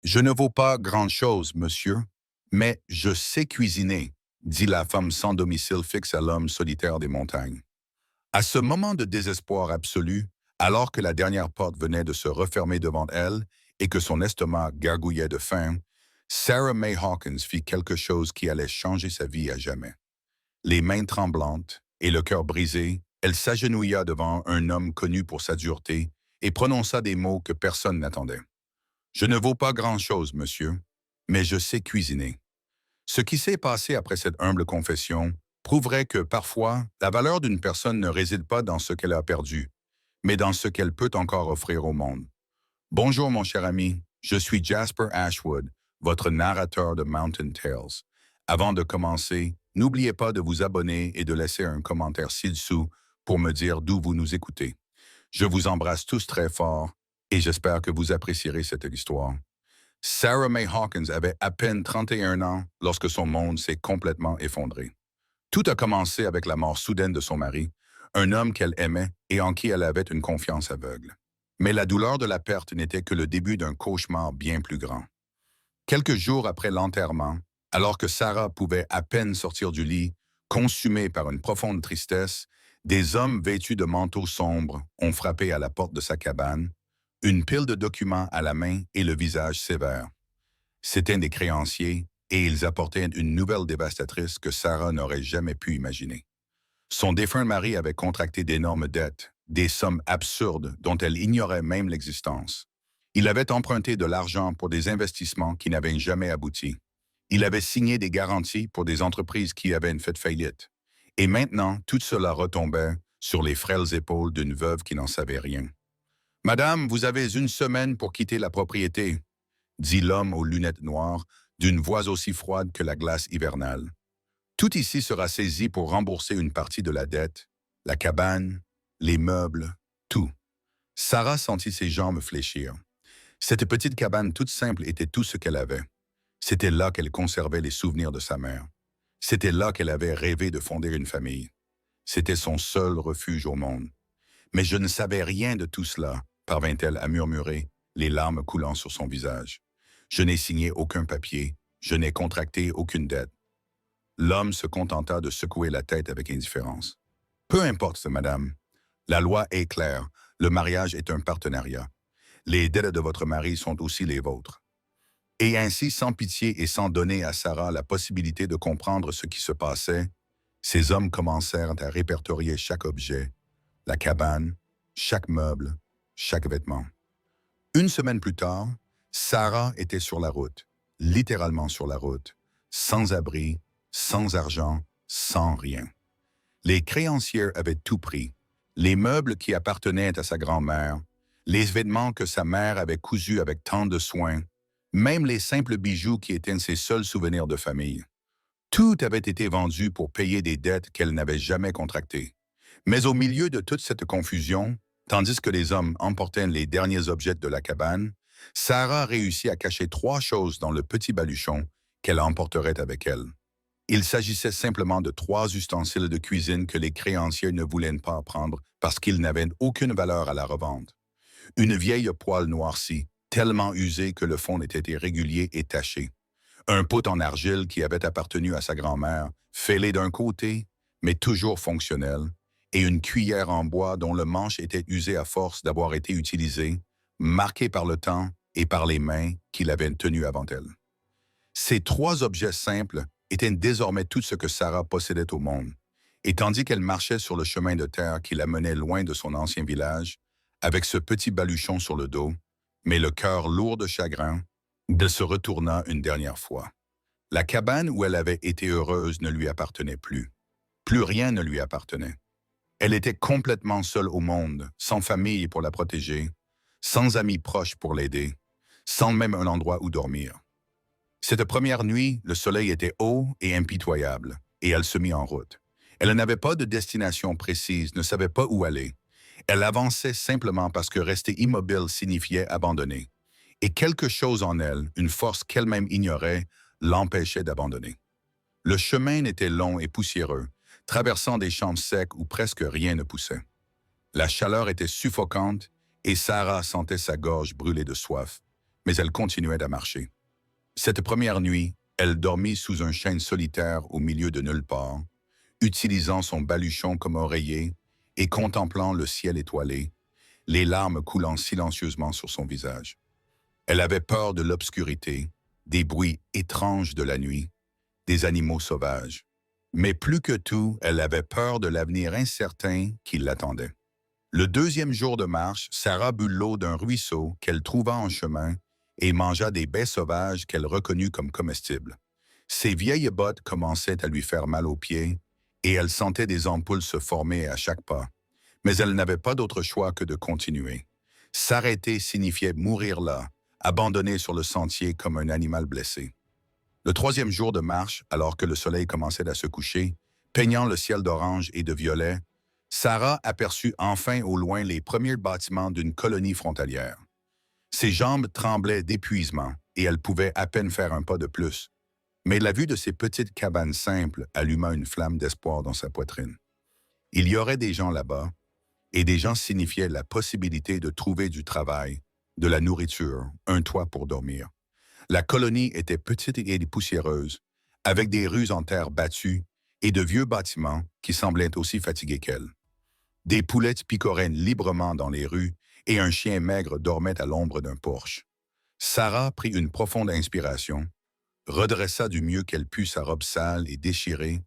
Je ne vaux pas grand-chose, monsieur, mais je sais cuisiner, dit la femme sans domicile fixe à l'homme solitaire des montagnes. À ce moment de désespoir absolu, alors que la dernière porte venait de se refermer devant elle et que son estomac gargouillait de faim, Sarah May Hawkins fit quelque chose qui allait changer sa vie à jamais. Les mains tremblantes et le cœur brisé, elle s'agenouilla devant un homme connu pour sa dureté et prononça des mots que personne n'attendait. Je ne vaux pas grand-chose, monsieur, mais je sais cuisiner. Ce qui s'est passé après cette humble confession prouverait que parfois, la valeur d'une personne ne réside pas dans ce qu'elle a perdu, mais dans ce qu'elle peut encore offrir au monde. Bonjour, mon cher ami, je suis Jasper Ashwood, votre narrateur de Mountain Tales. Avant de commencer, n'oubliez pas de vous abonner et de laisser un commentaire ci-dessous pour me dire d'où vous nous écoutez. Je vous embrasse tous très fort et j'espère que vous apprécierez cette histoire. Sarah May Hawkins avait à peine 31 ans lorsque son monde s'est complètement effondré. Tout a commencé avec la mort soudaine de son mari, un homme qu'elle aimait et en qui elle avait une confiance aveugle. Mais la douleur de la perte n'était que le début d'un cauchemar bien plus grand. Quelques jours après l'enterrement, alors que Sarah pouvait à peine sortir du lit, consumée par une profonde tristesse, des hommes vêtus de manteaux sombres ont frappé à la porte de sa cabane, une pile de documents à la main et le visage sévère. C'étaient des créanciers et ils apportaient une nouvelle dévastatrice que Sarah n'aurait jamais pu imaginer. Son défunt mari avait contracté d'énormes dettes, des sommes absurdes dont elle ignorait même l'existence. Il avait emprunté de l'argent pour des investissements qui n'avaient jamais abouti. Il avait signé des garanties pour des entreprises qui avaient fait faillite. Et maintenant, tout cela retombait sur les frêles épaules d'une veuve qui n'en savait rien. Madame, vous avez une semaine pour quitter la propriété, dit l'homme aux lunettes noires, d'une voix aussi froide que la glace hivernale. Tout ici sera saisi pour rembourser une partie de la dette, la cabane, les meubles, tout. Sarah sentit ses jambes fléchir. Cette petite cabane toute simple était tout ce qu'elle avait. C'était là qu'elle conservait les souvenirs de sa mère. C'était là qu'elle avait rêvé de fonder une famille. C'était son seul refuge au monde. Mais je ne savais rien de tout cela, parvint-elle à murmurer, les larmes coulant sur son visage. Je n'ai signé aucun papier, je n'ai contracté aucune dette. L'homme se contenta de secouer la tête avec indifférence. Peu importe, madame. La loi est claire, le mariage est un partenariat. Les dettes de votre mari sont aussi les vôtres. Et ainsi, sans pitié et sans donner à Sarah la possibilité de comprendre ce qui se passait, ces hommes commencèrent à répertorier chaque objet, la cabane, chaque meuble, chaque vêtement. Une semaine plus tard, Sarah était sur la route, littéralement sur la route, sans abri, sans argent, sans rien. Les créanciers avaient tout pris, les meubles qui appartenaient à sa grand-mère, les vêtements que sa mère avait cousus avec tant de soin, même les simples bijoux qui étaient ses seuls souvenirs de famille. Tout avait été vendu pour payer des dettes qu'elle n'avait jamais contractées. Mais au milieu de toute cette confusion, tandis que les hommes emportaient les derniers objets de la cabane, Sarah réussit à cacher 3 choses dans le petit baluchon qu'elle emporterait avec elle. Il s'agissait simplement de 3 ustensiles de cuisine que les créanciers ne voulaient pas prendre parce qu'ils n'avaient aucune valeur à la revente. Une vieille poêle noircie, tellement usée que le fond était irrégulier et taché. Un pot en argile qui avait appartenu à sa grand-mère, fêlé d'un côté, mais toujours fonctionnel, et une cuillère en bois dont le manche était usé à force d'avoir été utilisé, marqué par le temps et par les mains qui l'avaient tenu avant elle. Ces 3 objets simples étaient désormais tout ce que Sarah possédait au monde, et tandis qu'elle marchait sur le chemin de terre qui la menait loin de son ancien village, avec ce petit baluchon sur le dos, mais le cœur lourd de chagrin, elle se retourna une dernière fois. La cabane où elle avait été heureuse ne lui appartenait plus. Plus rien ne lui appartenait. Elle était complètement seule au monde, sans famille pour la protéger, sans amis proches pour l'aider, sans même un endroit où dormir. Cette première nuit, le soleil était haut et impitoyable, et elle se mit en route. Elle n'avait pas de destination précise, ne savait pas où aller. Elle avançait simplement parce que rester immobile signifiait abandonner. Et quelque chose en elle, une force qu'elle-même ignorait, l'empêchait d'abandonner. Le chemin était long et poussiéreux, traversant des champs secs où presque rien ne poussait. La chaleur était suffocante et Sarah sentait sa gorge brûler de soif. mais elle continuait à marcher. Cette première nuit, elle dormit sous un chêne solitaire au milieu de nulle part, utilisant son baluchon comme oreiller et contemplant le ciel étoilé, les larmes coulant silencieusement sur son visage. Elle avait peur de l'obscurité, des bruits étranges de la nuit, des animaux sauvages. Mais plus que tout, elle avait peur de l'avenir incertain qui l'attendait. Le deuxième jour de marche, Sarah but l'eau d'un ruisseau qu'elle trouva en chemin et mangea des baies sauvages qu'elle reconnut comme comestibles. Ses vieilles bottes commençaient à lui faire mal aux pieds et elle sentait des ampoules se former à chaque pas. Mais elle n'avait pas d'autre choix que de continuer. S'arrêter signifiait mourir là, abandonné sur le sentier comme un animal blessé. Le troisième jour de marche, alors que le soleil commençait à se coucher, peignant le ciel d'orange et de violet, Sarah aperçut enfin au loin les premiers bâtiments d'une colonie frontalière. Ses jambes tremblaient d'épuisement et elle pouvait à peine faire un pas de plus. Mais la vue de ces petites cabanes simples alluma une flamme d'espoir dans sa poitrine. Il y aurait des gens là-bas, et des gens signifiaient la possibilité de trouver du travail, de la nourriture, un toit pour dormir. La colonie était petite et poussiéreuse, avec des rues en terre battue et de vieux bâtiments qui semblaient aussi fatigués qu'elle. Des poulettes picoraient librement dans les rues et un chien maigre dormait à l'ombre d'un porche. Sarah prit une profonde inspiration, redressa du mieux qu'elle put sa robe sale et déchirée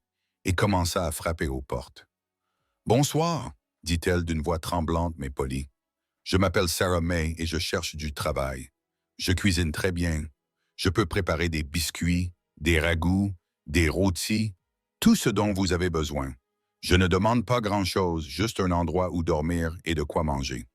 et commença à frapper aux portes. « Bonsoir », dit-elle d'une voix tremblante mais polie. « Je m'appelle Sarah May et je cherche du travail. Je cuisine très bien. Je peux préparer des biscuits, des ragoûts, des rôtis, tout ce dont vous avez besoin. Je ne demande pas grand-chose, juste un endroit où dormir et de quoi manger. »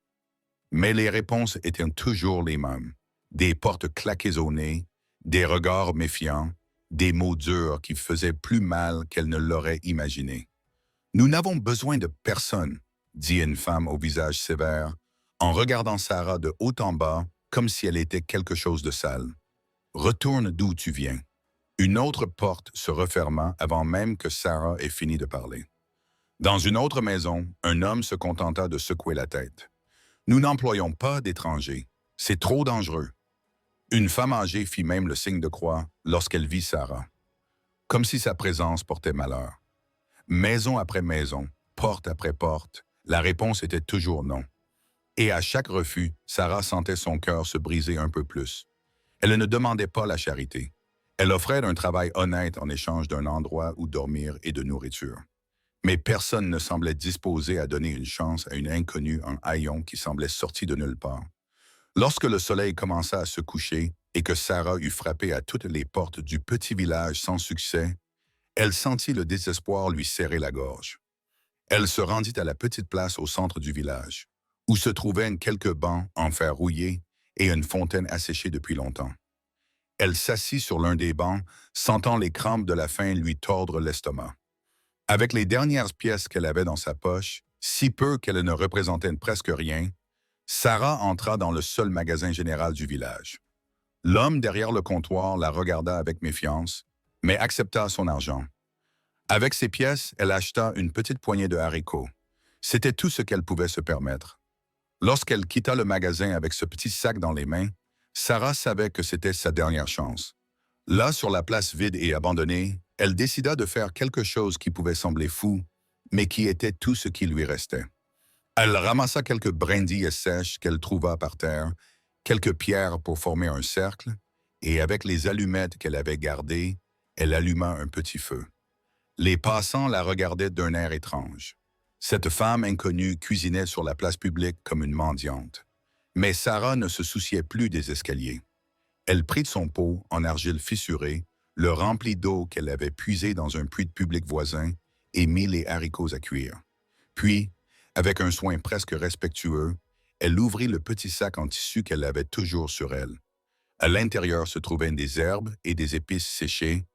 Mais les réponses étaient toujours les mêmes. Des portes claquées au nez, des regards méfiants, des mots durs qui faisaient plus mal qu'elle ne l'aurait imaginé. « Nous n'avons besoin de personne, » dit une femme au visage sévère, en regardant Sarah de haut en bas comme si elle était quelque chose de sale. « Retourne d'où tu viens. » Une autre porte se referma avant même que Sarah ait fini de parler. Dans une autre maison, un homme se contenta de secouer la tête. « Nous n'employons pas d'étrangers. C'est trop dangereux. » Une femme âgée fit même le signe de croix lorsqu'elle vit Sarah, comme si sa présence portait malheur. Maison après maison, porte après porte, la réponse était toujours non. Et à chaque refus, Sarah sentait son cœur se briser un peu plus. Elle ne demandait pas la charité. Elle offrait un travail honnête en échange d'un endroit où dormir et de nourriture. Mais personne ne semblait disposé à donner une chance à une inconnue en haillons qui semblait sortie de nulle part. Lorsque le soleil commença à se coucher et que Sarah eut frappé à toutes les portes du petit village sans succès, elle sentit le désespoir lui serrer la gorge. Elle se rendit à la petite place au centre du village, où se trouvaient quelques bancs en fer rouillé et une fontaine asséchée depuis longtemps. Elle s'assit sur l'un des bancs, sentant les crampes de la faim lui tordre l'estomac. Avec les dernières pièces qu'elle avait dans sa poche, si peu qu'elle ne représentait presque rien, Sarah entra dans le seul magasin général du village. L'homme derrière le comptoir la regarda avec méfiance, mais accepta son argent. Avec ces pièces, elle acheta une petite poignée de haricots. C'était tout ce qu'elle pouvait se permettre. Lorsqu'elle quitta le magasin avec ce petit sac dans les mains, Sarah savait que c'était sa dernière chance. Là, sur la place vide et abandonnée, elle décida de faire quelque chose qui pouvait sembler fou, mais qui était tout ce qui lui restait. Elle ramassa quelques brindilles sèches qu'elle trouva par terre, quelques pierres pour former un cercle, et avec les allumettes qu'elle avait gardées, elle alluma un petit feu. Les passants la regardaient d'un air étrange. Cette femme inconnue cuisinait sur la place publique comme une mendiante. Mais Sarah ne se souciait plus des escaliers. Elle prit son pot en argile fissurée, le remplit d'eau qu'elle avait puisée dans un puits public voisin et mit les haricots à cuire. Puis, avec un soin presque respectueux, elle ouvrit le petit sac en tissu qu'elle avait toujours sur elle. À l'intérieur se trouvaient des herbes et des épices séchées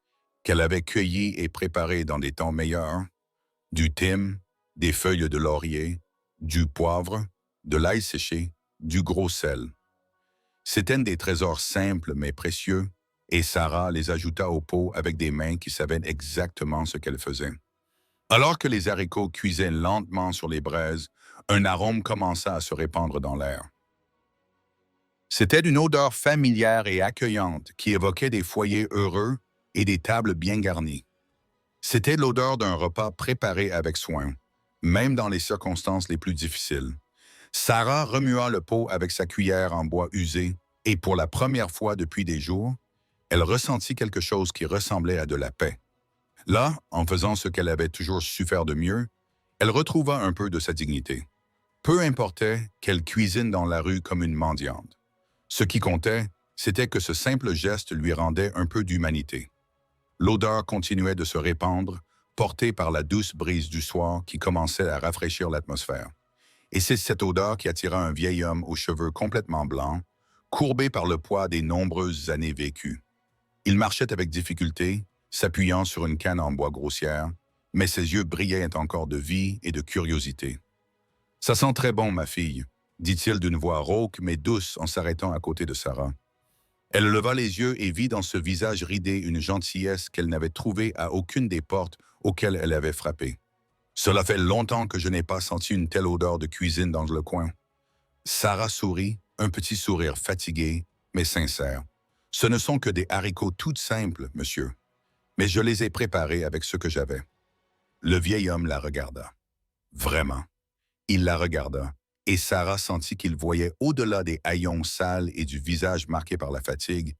qu'elle avait cueillies et préparées dans des temps meilleurs, du thym, des feuilles de laurier, du poivre, de l'ail séché, du gros sel. C'étaient des trésors simples mais précieux, et Sarah les ajouta au pot avec des mains qui savaient exactement ce qu'elle faisait. Alors que les haricots cuisaient lentement sur les braises, un arôme commença à se répandre dans l'air. C'était une odeur familière et accueillante qui évoquait des foyers heureux et des tables bien garnies. C'était l'odeur d'un repas préparé avec soin, même dans les circonstances les plus difficiles. Sarah remua le pot avec sa cuillère en bois usé et pour la première fois depuis des jours, elle ressentit quelque chose qui ressemblait à de la paix. Là, en faisant ce qu'elle avait toujours su faire de mieux, elle retrouva un peu de sa dignité. Peu importait qu'elle cuisine dans la rue comme une mendiante. Ce qui comptait, c'était que ce simple geste lui rendait un peu d'humanité. L'odeur continuait de se répandre, portée par la douce brise du soir qui commençait à rafraîchir l'atmosphère. Et c'est cette odeur qui attira un vieil homme aux cheveux complètement blancs, courbé par le poids des nombreuses années vécues. Il marchait avec difficulté, s'appuyant sur une canne en bois grossière, mais ses yeux brillaient encore de vie et de curiosité. « Ça sent très bon, ma fille », dit-il d'une voix rauque mais douce en s'arrêtant à côté de Sarah. Elle leva les yeux et vit dans ce visage ridé une gentillesse qu'elle n'avait trouvée à aucune des portes auxquelles elle avait frappé. « Cela fait longtemps que je n'ai pas senti une telle odeur de cuisine dans le coin. » Sarah sourit, un petit sourire fatigué, mais sincère. « Ce ne sont que des haricots tout simples, monsieur, mais je les ai préparés avec ce que j'avais. » Le vieil homme la regarda. Vraiment. Il la regarda, et Sarah sentit qu'il voyait au-delà des haillons sales et du visage marqué par la fatigue,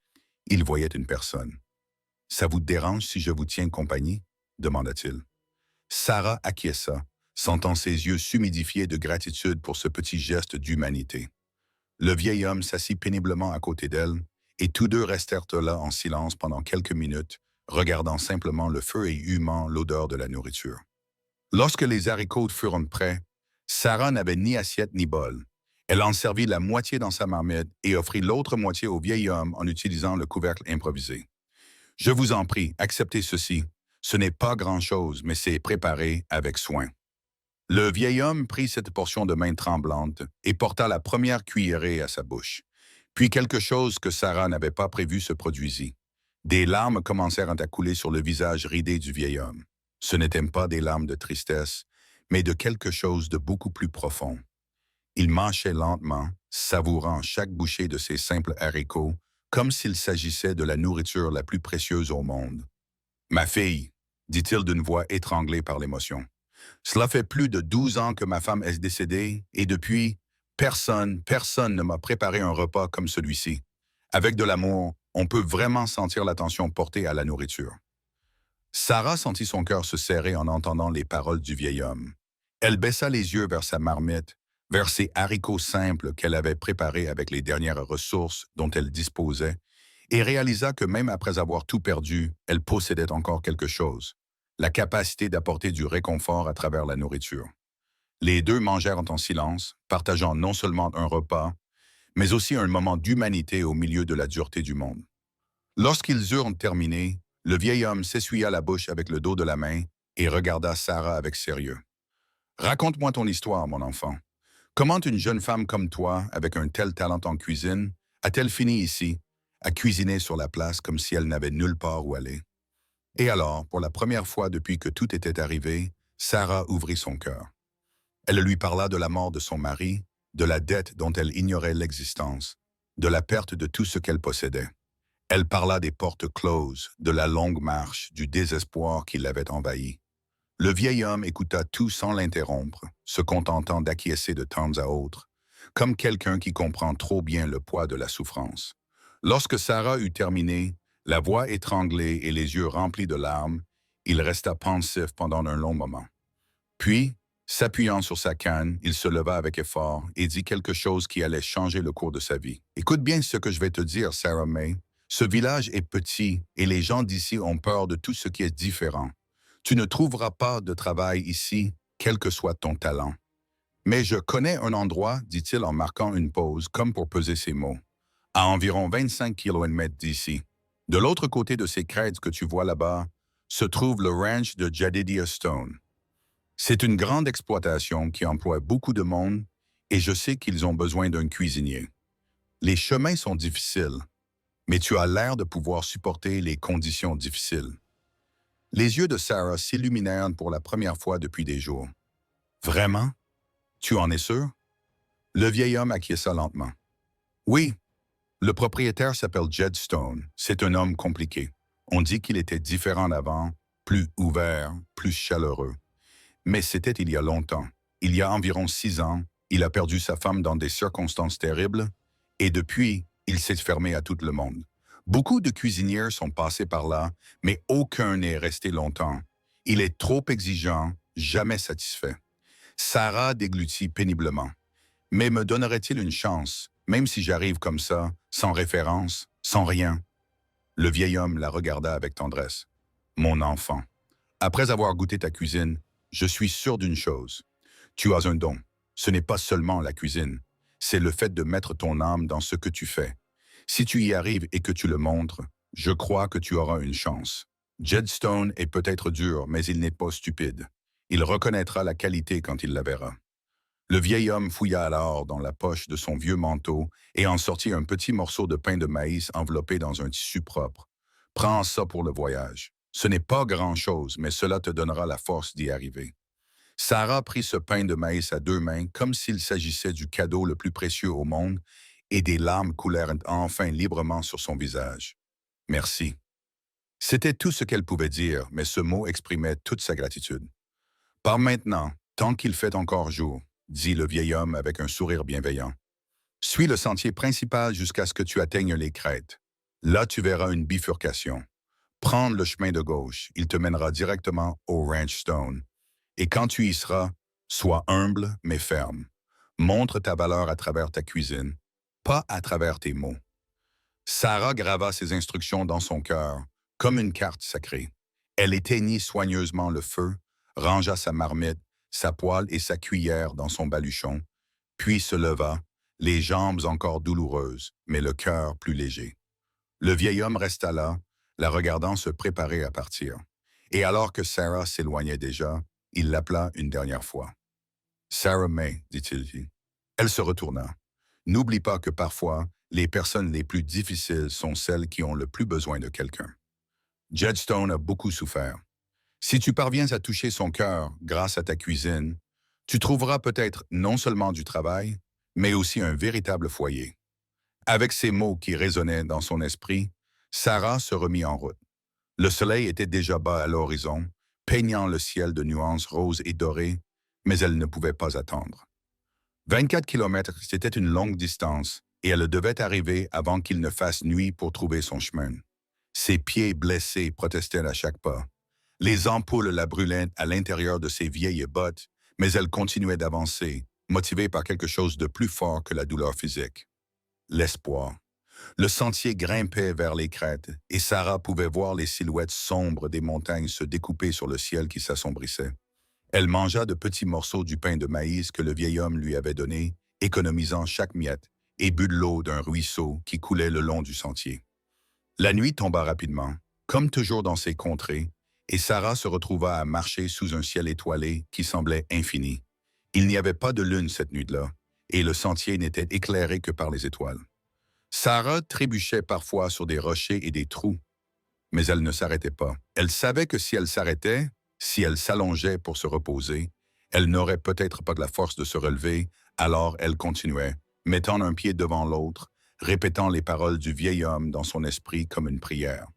il voyait une personne. « Ça vous dérange si je vous tiens compagnie ?» demanda-t-il. Sarah acquiesça, sentant ses yeux s'humidifier de gratitude pour ce petit geste d'humanité. Le vieil homme s'assit péniblement à côté d'elle, et tous deux restèrent là en silence pendant quelques minutes, regardant simplement le feu et humant l'odeur de la nourriture. Lorsque les haricots furent prêts, Sarah n'avait ni assiette ni bol. Elle en servit la moitié dans sa marmite et offrit l'autre moitié au vieil homme en utilisant le couvercle improvisé. « Je vous en prie, acceptez ceci. Ce n'est pas grand-chose, mais c'est préparé avec soin. » Le vieil homme prit cette portion de main tremblante et porta la première cuillerée à sa bouche. Puis quelque chose que Sarah n'avait pas prévu se produisit. Des larmes commencèrent à couler sur le visage ridé du vieil homme. Ce n'étaient pas des larmes de tristesse, mais de quelque chose de beaucoup plus profond. Il mâchait lentement, savourant chaque bouchée de ses simples haricots, comme s'il s'agissait de la nourriture la plus précieuse au monde. « Ma fille, » dit-il d'une voix étranglée par l'émotion, « cela fait plus de 12 ans que ma femme est décédée, et depuis, personne ne m'a préparé un repas comme celui-ci. Avec de l'amour, on peut vraiment sentir l'attention portée à la nourriture. » Sarah sentit son cœur se serrer en entendant les paroles du vieil homme. Elle baissa les yeux vers sa marmite, vers ces haricots simples qu'elle avait préparés avec les dernières ressources dont elle disposait, et réalisa que même après avoir tout perdu, elle possédait encore quelque chose, la capacité d'apporter du réconfort à travers la nourriture. Les deux mangèrent en silence, partageant non seulement un repas, mais aussi un moment d'humanité au milieu de la dureté du monde. Lorsqu'ils eurent terminé, le vieil homme s'essuya la bouche avec le dos de la main et regarda Sarah avec sérieux. « Raconte-moi ton histoire, mon enfant. Comment une jeune femme comme toi, avec un tel talent en cuisine, a-t-elle fini ici, à cuisiner sur la place comme si elle n'avait nulle part où aller? » Et alors, pour la première fois depuis que tout était arrivé, Sarah ouvrit son cœur. Elle lui parla de la mort de son mari, de la dette dont elle ignorait l'existence, de la perte de tout ce qu'elle possédait. Elle parla des portes closes, de la longue marche, du désespoir qui l'avait envahi. Le vieil homme écouta tout sans l'interrompre, se contentant d'acquiescer de temps à autre, comme quelqu'un qui comprend trop bien le poids de la souffrance. Lorsque Sarah eut terminé, la voix étranglée et les yeux remplis de larmes, il resta pensif pendant un long moment. Puis, s'appuyant sur sa canne, il se leva avec effort et dit quelque chose qui allait changer le cours de sa vie. « Écoute bien ce que je vais te dire, Sarah May. Ce village est petit et les gens d'ici ont peur de tout ce qui est différent. Tu ne trouveras pas de travail ici, quel que soit ton talent. Mais je connais un endroit, dit-il en marquant une pause, comme pour peser ses mots, à environ 25 km d'ici. De l'autre côté de ces crêtes que tu vois là-bas, se trouve le ranch de Jedidiah Stone. C'est une grande exploitation qui emploie beaucoup de monde et je sais qu'ils ont besoin d'un cuisinier. Les chemins sont difficiles, mais tu as l'air de pouvoir supporter les conditions difficiles. » Les yeux de Sarah s'illuminèrent pour la première fois depuis des jours. « Vraiment? Tu en es sûr? » Le vieil homme acquiesça lentement. « Oui, Le propriétaire s'appelle Jed Stone. C'est un homme compliqué. On dit qu'il était différent d'avant, plus ouvert, plus chaleureux. Mais c'était il y a longtemps. Il y a environ 6 ans, il a perdu sa femme dans des circonstances terribles, et depuis, il s'est fermé à tout le monde. Beaucoup de cuisiniers sont passés par là, mais aucun n'est resté longtemps. Il est trop exigeant, jamais satisfait. Sarah déglutit péniblement. Mais me donnerait-il une chance, même si j'arrive comme ça, sans référence, sans rien? Le vieil homme la regarda avec tendresse. Mon enfant, après avoir goûté ta cuisine, je suis sûr d'une chose. Tu as un don. Ce n'est pas seulement la cuisine. C'est le fait de mettre ton âme dans ce que tu fais. Si tu y arrives et que tu le montres, je crois que tu auras une chance. Jed Stone est peut-être dur, mais il n'est pas stupide. Il reconnaîtra la qualité quand il la verra. Le vieil homme fouilla alors dans la poche de son vieux manteau et en sortit un petit morceau de pain de maïs enveloppé dans un tissu propre. Prends ça pour le voyage. Ce n'est pas grand-chose, mais cela te donnera la force d'y arriver. Sarah prit ce pain de maïs à 2 mains comme s'il s'agissait du cadeau le plus précieux au monde, et des larmes coulèrent enfin librement sur son visage. Merci. C'était tout ce qu'elle pouvait dire, mais ce mot exprimait toute sa gratitude. Par maintenant, tant qu'il fait encore jour, dit le vieil homme avec un sourire bienveillant. Suis le sentier principal jusqu'à ce que tu atteignes les crêtes. Là, tu verras une bifurcation. Prends le chemin de gauche, il te mènera directement au Ranch Stone. Et quand tu y seras, sois humble mais ferme. Montre ta valeur à travers ta cuisine, pas à travers tes mots. Sarah grava ses instructions dans son cœur, comme une carte sacrée. Elle éteignit soigneusement le feu, rangea sa marmite, sa poêle et sa cuillère dans son baluchon, puis se leva, les jambes encore douloureuses, mais le cœur plus léger. Le vieil homme resta là, la regardant se préparer à partir. Et alors que Sarah s'éloignait déjà, il l'appela une dernière fois. Sarah May, dit-il. Elle se retourna. N'oublie pas que parfois, les personnes les plus difficiles sont celles qui ont le plus besoin de quelqu'un. Jed Stone a beaucoup souffert. Si tu parviens à toucher son cœur grâce à ta cuisine, tu trouveras peut-être non seulement du travail, mais aussi un véritable foyer. Avec ces mots qui résonnaient dans son esprit, Sarah se remit en route. Le soleil était déjà bas à l'horizon, peignant le ciel de nuances roses et dorées, mais elle ne pouvait pas attendre. 24 kilomètres, c'était une longue distance, et elle devait arriver avant qu'il ne fasse nuit pour trouver son chemin. Ses pieds blessés protestaient à chaque pas. Les ampoules la brûlaient à l'intérieur de ses vieilles bottes, mais elle continuait d'avancer, motivée par quelque chose de plus fort que la douleur physique. L'espoir. Le sentier grimpait vers les crêtes, et Sarah pouvait voir les silhouettes sombres des montagnes se découper sur le ciel qui s'assombrissait. Elle mangea de petits morceaux du pain de maïs que le vieil homme lui avait donné, économisant chaque miette, et but de l'eau d'un ruisseau qui coulait le long du sentier. La nuit tomba rapidement, comme toujours dans ces contrées, et Sarah se retrouva à marcher sous un ciel étoilé qui semblait infini. Il n'y avait pas de lune cette nuit-là, et le sentier n'était éclairé que par les étoiles. Sarah trébuchait parfois sur des rochers et des trous, mais elle ne s'arrêtait pas. Elle savait que si elle s'arrêtait, si elle s'allongeait pour se reposer, elle n'aurait peut-être pas de la force de se relever, alors elle continuait, mettant un pied devant l'autre, répétant les paroles du vieil homme dans son esprit comme une prière.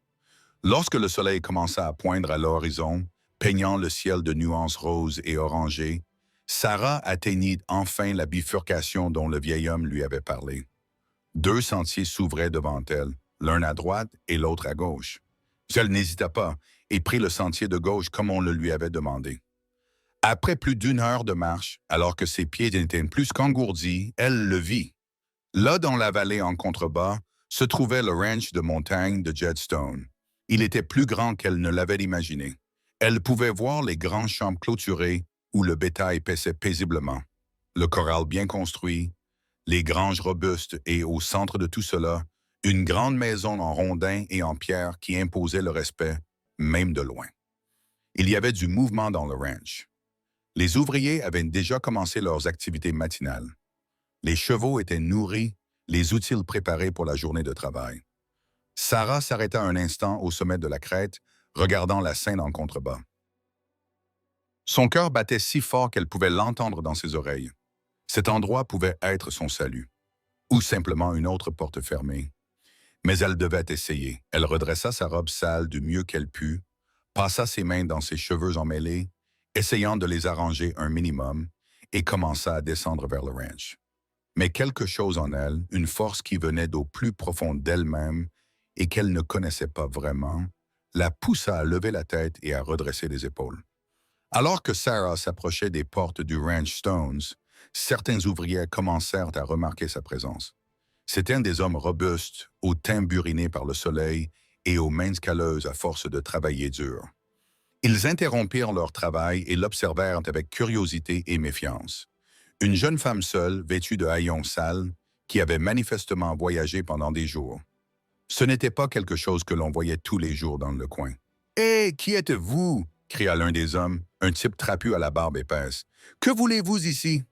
Lorsque le soleil commença à poindre à l'horizon, peignant le ciel de nuances roses et orangées, Sarah atteignit enfin la bifurcation dont le vieil homme lui avait parlé. 2 sentiers s'ouvraient devant elle, l'un à droite et l'autre à gauche. Elle n'hésita pas et prit le sentier de gauche comme on le lui avait demandé. Après plus d'1 heure de marche, alors que ses pieds n'étaient plus qu'engourdis, elle le vit. Là, dans la vallée en contrebas, se trouvait le ranch de montagne de Jed Stone. Il était plus grand qu'elle ne l'avait imaginé. Elle pouvait voir les grands champs clôturés où le bétail paissait paisiblement, le corral bien construit, les granges robustes et, au centre de tout cela, une grande maison en rondins et en pierre qui imposait le respect, même de loin. Il y avait du mouvement dans le ranch. Les ouvriers avaient déjà commencé leurs activités matinales. Les chevaux étaient nourris, les outils préparés pour la journée de travail. Sarah s'arrêta un instant au sommet de la crête, regardant la scène en contrebas. Son cœur battait si fort qu'elle pouvait l'entendre dans ses oreilles. Cet endroit pouvait être son salut. ou simplement une autre porte fermée. Mais elle devait essayer. Elle redressa sa robe sale du mieux qu'elle put, passa ses mains dans ses cheveux emmêlés, essayant de les arranger un minimum, et commença à descendre vers le ranch. Mais quelque chose en elle, une force qui venait d'au plus profond d'elle-même et qu'elle ne connaissait pas vraiment, la poussa à lever la tête et à redresser les épaules. Alors que Sarah s'approchait des portes du ranch Stones, certains ouvriers commencèrent à remarquer sa présence. C'étaient des hommes robustes, au teint buriné par le soleil et aux mains calleuses à force de travailler dur. Ils interrompirent leur travail et l'observèrent avec curiosité et méfiance. Une jeune femme seule, vêtue de haillons sales, qui avait manifestement voyagé pendant des jours. Ce n'était pas quelque chose que l'on voyait tous les jours dans le coin. « Hé, qui êtes-vous » cria l'un des hommes, un type trapu à la barbe épaisse. « Que voulez-vous ici »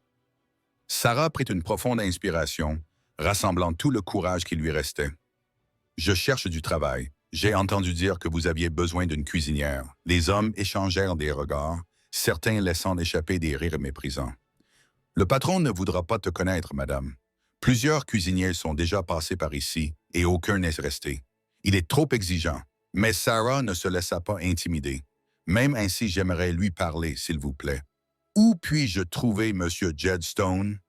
Sarah prit une profonde inspiration, rassemblant tout le courage qui lui restait. « Je cherche du travail. J'ai entendu dire que vous aviez besoin d'une cuisinière. » Les hommes échangèrent des regards, certains laissant échapper des rires méprisants. « Le patron ne voudra pas te connaître, madame. Plusieurs cuisiniers sont déjà passés par ici et aucun n'est resté. Il est trop exigeant. » Mais Sarah ne se laissa pas intimider. « Même ainsi, j'aimerais lui parler, s'il vous plaît. Où puis-je trouver Monsieur Jed Stone? »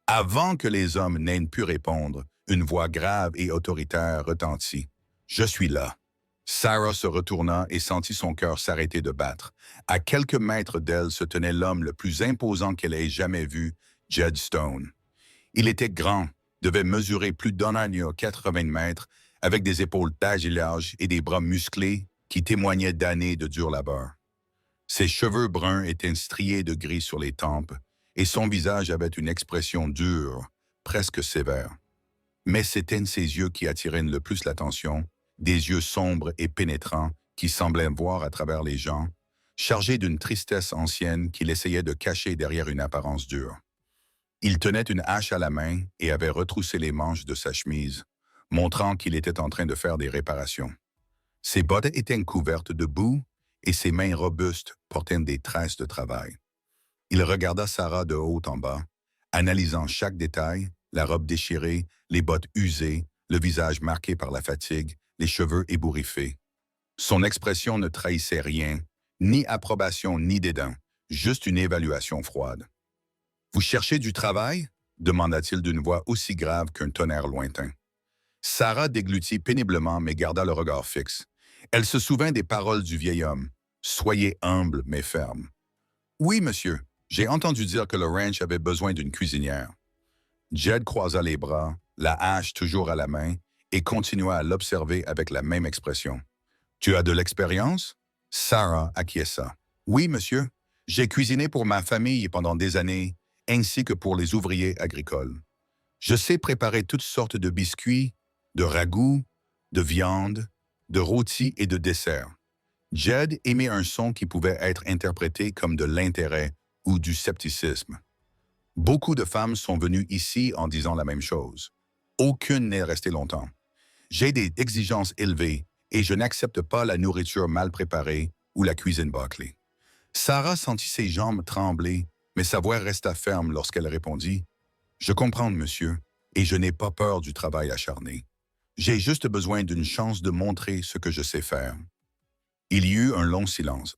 Avant que les hommes n'aient pu répondre, une voix grave et autoritaire retentit. « Je suis là. » Sarah se retourna et sentit son cœur s'arrêter de battre. À quelques mètres d'elle se tenait l'homme le plus imposant qu'elle ait jamais vu, Jed Stone. Il était grand, devait mesurer plus d'1,80 mètres, avec des épaules d'agilage et des bras musclés qui témoignaient d'années de dur labeur. Ses cheveux bruns étaient striés de gris sur les tempes, et son visage avait une expression dure, presque sévère. Mais c'étaient ses yeux qui attiraient le plus l'attention, des yeux sombres et pénétrants qui semblaient voir à travers les gens, chargés d'une tristesse ancienne qu'il essayait de cacher derrière une apparence dure. Il tenait une hache à la main et avait retroussé les manches de sa chemise, montrant qu'il était en train de faire des réparations. Ses bottes étaient couvertes de boue et ses mains robustes portaient des traces de travail. Il regarda Sarah de haut en bas, analysant chaque détail, la robe déchirée, les bottes usées, le visage marqué par la fatigue, les cheveux ébouriffés. Son expression ne trahissait rien, ni approbation ni dédain, juste une évaluation froide. « Vous cherchez du travail » demanda-t-il d'une voix aussi grave qu'un tonnerre lointain. Sarah déglutit péniblement mais garda le regard fixe. Elle se souvint des paroles du vieil homme. « Soyez humble mais ferme. »« Oui, monsieur. J'ai entendu dire que le ranch avait besoin d'une cuisinière. » Jed croisa les bras, la hache toujours à la main, et continua à l'observer avec la même expression. « Tu as de l'expérience? » Sarah acquiesça. « Oui, monsieur. J'ai cuisiné pour ma famille pendant des années, ainsi que pour les ouvriers agricoles. Je sais préparer toutes sortes de biscuits, de ragoûts, de viande, de rôtis et de desserts. » Jed émit un son qui pouvait être interprété comme de l'intérêt ou du scepticisme. Beaucoup de femmes sont venues ici en disant la même chose. Aucune n'est restée longtemps. J'ai des exigences élevées et je n'accepte pas la nourriture mal préparée ou la cuisine bâclée. Sarah sentit ses jambes trembler, mais sa voix resta ferme lorsqu'elle répondit « Je comprends, monsieur, et je n'ai pas peur du travail acharné. J'ai juste besoin d'une chance de montrer ce que je sais faire. » Il y eut un long silence.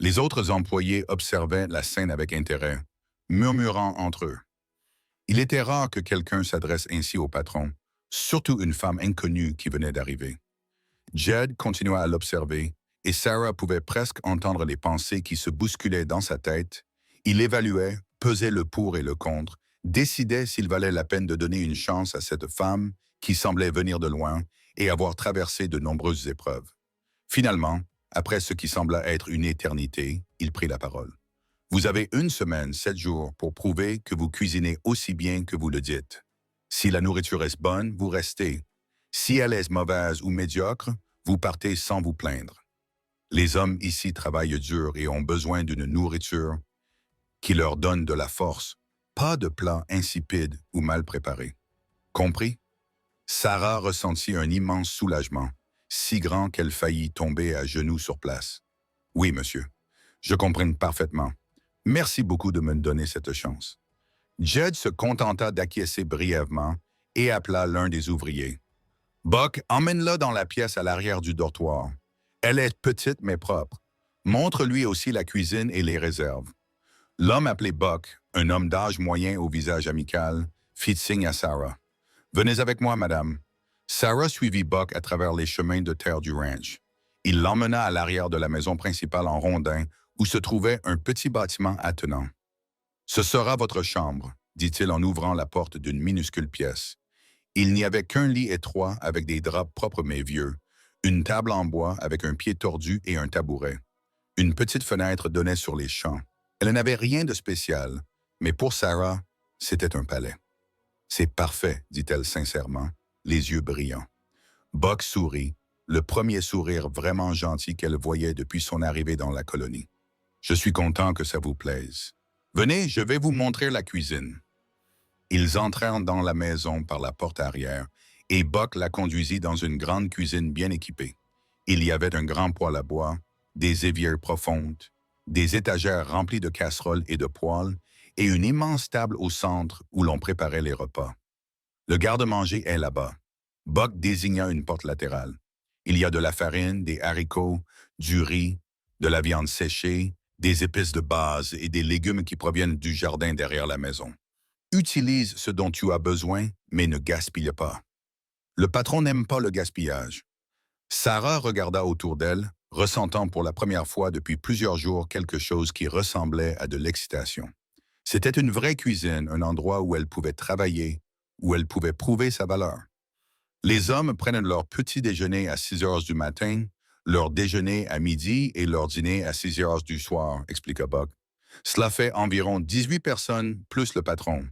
Les autres employés observaient la scène avec intérêt, murmurant entre eux. Il était rare que quelqu'un s'adresse ainsi au patron, surtout une femme inconnue qui venait d'arriver. Jed continua à l'observer, et Sarah pouvait presque entendre les pensées qui se bousculaient dans sa tête. Il évaluait, pesait le pour et le contre, décidait s'il valait la peine de donner une chance à cette femme qui semblait venir de loin et avoir traversé de nombreuses épreuves. Finalement, après ce qui sembla être une éternité, il prit la parole. « Vous avez 1 semaine, 7 jours pour prouver que vous cuisinez aussi bien que vous le dites. Si la nourriture est bonne, vous restez. Si elle est mauvaise ou médiocre, vous partez sans vous plaindre. Les hommes ici travaillent dur et ont besoin d'une nourriture qui leur donne de la force, pas de plats insipides ou mal préparés. Compris? » Sarah ressentit un immense soulagement, si grand qu'elle faillit tomber à genoux sur place. « Oui, monsieur, je comprends parfaitement. Merci beaucoup de me donner cette chance. » Jed se contenta d'acquiescer brièvement et appela l'un des ouvriers. Buck, emmène-la dans la pièce à l'arrière du dortoir. Elle est petite mais propre. Montre-lui aussi la cuisine et les réserves. L'homme appelé Buck, un homme d'âge moyen au visage amical, fit signe à Sarah. Venez avec moi, madame. Sarah suivit Buck à travers les chemins de terre du ranch. Il l'emmena à l'arrière de la maison principale en rondin, où se trouvait un petit bâtiment attenant. Ce sera votre chambre, dit-il en ouvrant la porte d'une minuscule pièce. Il n'y avait qu'un lit étroit avec des draps propres mais vieux, une table en bois avec un pied tordu et un tabouret. Une petite fenêtre donnait sur les champs. Elle n'avait rien de spécial, mais pour Sarah, c'était un palais. C'est parfait, dit-elle sincèrement, les yeux brillants. Buck sourit, le premier sourire vraiment gentil qu'elle voyait depuis son arrivée dans la colonie. Je suis content que ça vous plaise. Venez, je vais vous montrer la cuisine. Ils entrèrent dans la maison par la porte arrière et Buck la conduisit dans une grande cuisine bien équipée. Il y avait un grand poêle à bois, des éviers profondes, des étagères remplies de casseroles et de poêles et une immense table au centre où l'on préparait les repas. Le garde-manger est là-bas. Buck désigna une porte latérale. Il y a de la farine, des haricots, du riz, de la viande séchée, des épices de base et des légumes qui proviennent du jardin derrière la maison. Utilise ce dont tu as besoin, mais ne gaspille pas. Le patron n'aime pas le gaspillage. Sarah regarda autour d'elle, ressentant pour la première fois depuis plusieurs jours quelque chose qui ressemblait à de l'excitation. C'était une vraie cuisine, un endroit où elle pouvait travailler, où elle pouvait prouver sa valeur. Les hommes prennent leur petit déjeuner à 6 heures du matin, leur déjeuner à midi et leur dîner à 6 heures du soir, expliqua Buck. Cela fait environ 18 personnes plus le patron.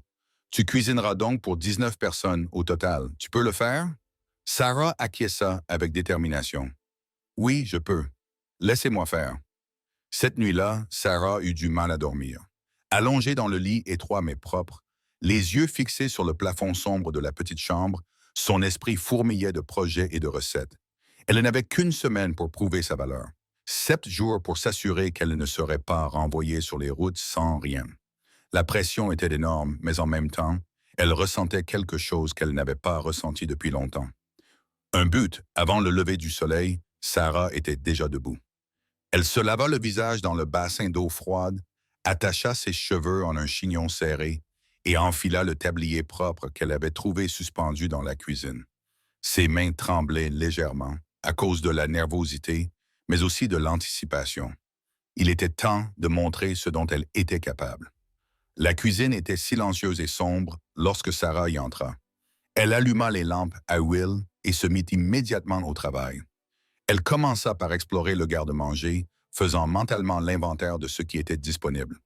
Tu cuisineras donc pour 19 personnes au total. Tu peux le faire? Sarah acquiesça avec détermination. Oui, je peux. Laissez-moi faire. Cette nuit-là, Sarah eut du mal à dormir. Allongée dans le lit étroit mais propre, les yeux fixés sur le plafond sombre de la petite chambre, son esprit fourmillait de projets et de recettes. Elle n'avait qu'une semaine pour prouver sa valeur. 7 jours pour s'assurer qu'elle ne serait pas renvoyée sur les routes sans rien. La pression était énorme, mais en même temps, elle ressentait quelque chose qu'elle n'avait pas ressenti depuis longtemps. Un but, avant le lever du soleil, Sarah était déjà debout. Elle se lava le visage dans le bassin d'eau froide, attacha ses cheveux en un chignon serré et enfila le tablier propre qu'elle avait trouvé suspendu dans la cuisine. Ses mains tremblaient légèrement à cause de la nervosité, mais aussi de l'anticipation. Il était temps de montrer ce dont elle était capable. La cuisine était silencieuse et sombre lorsque Sarah y entra. Elle alluma les lampes à huile et se mit immédiatement au travail. Elle commença par explorer le garde-manger, faisant mentalement l'inventaire de ce qui était disponible.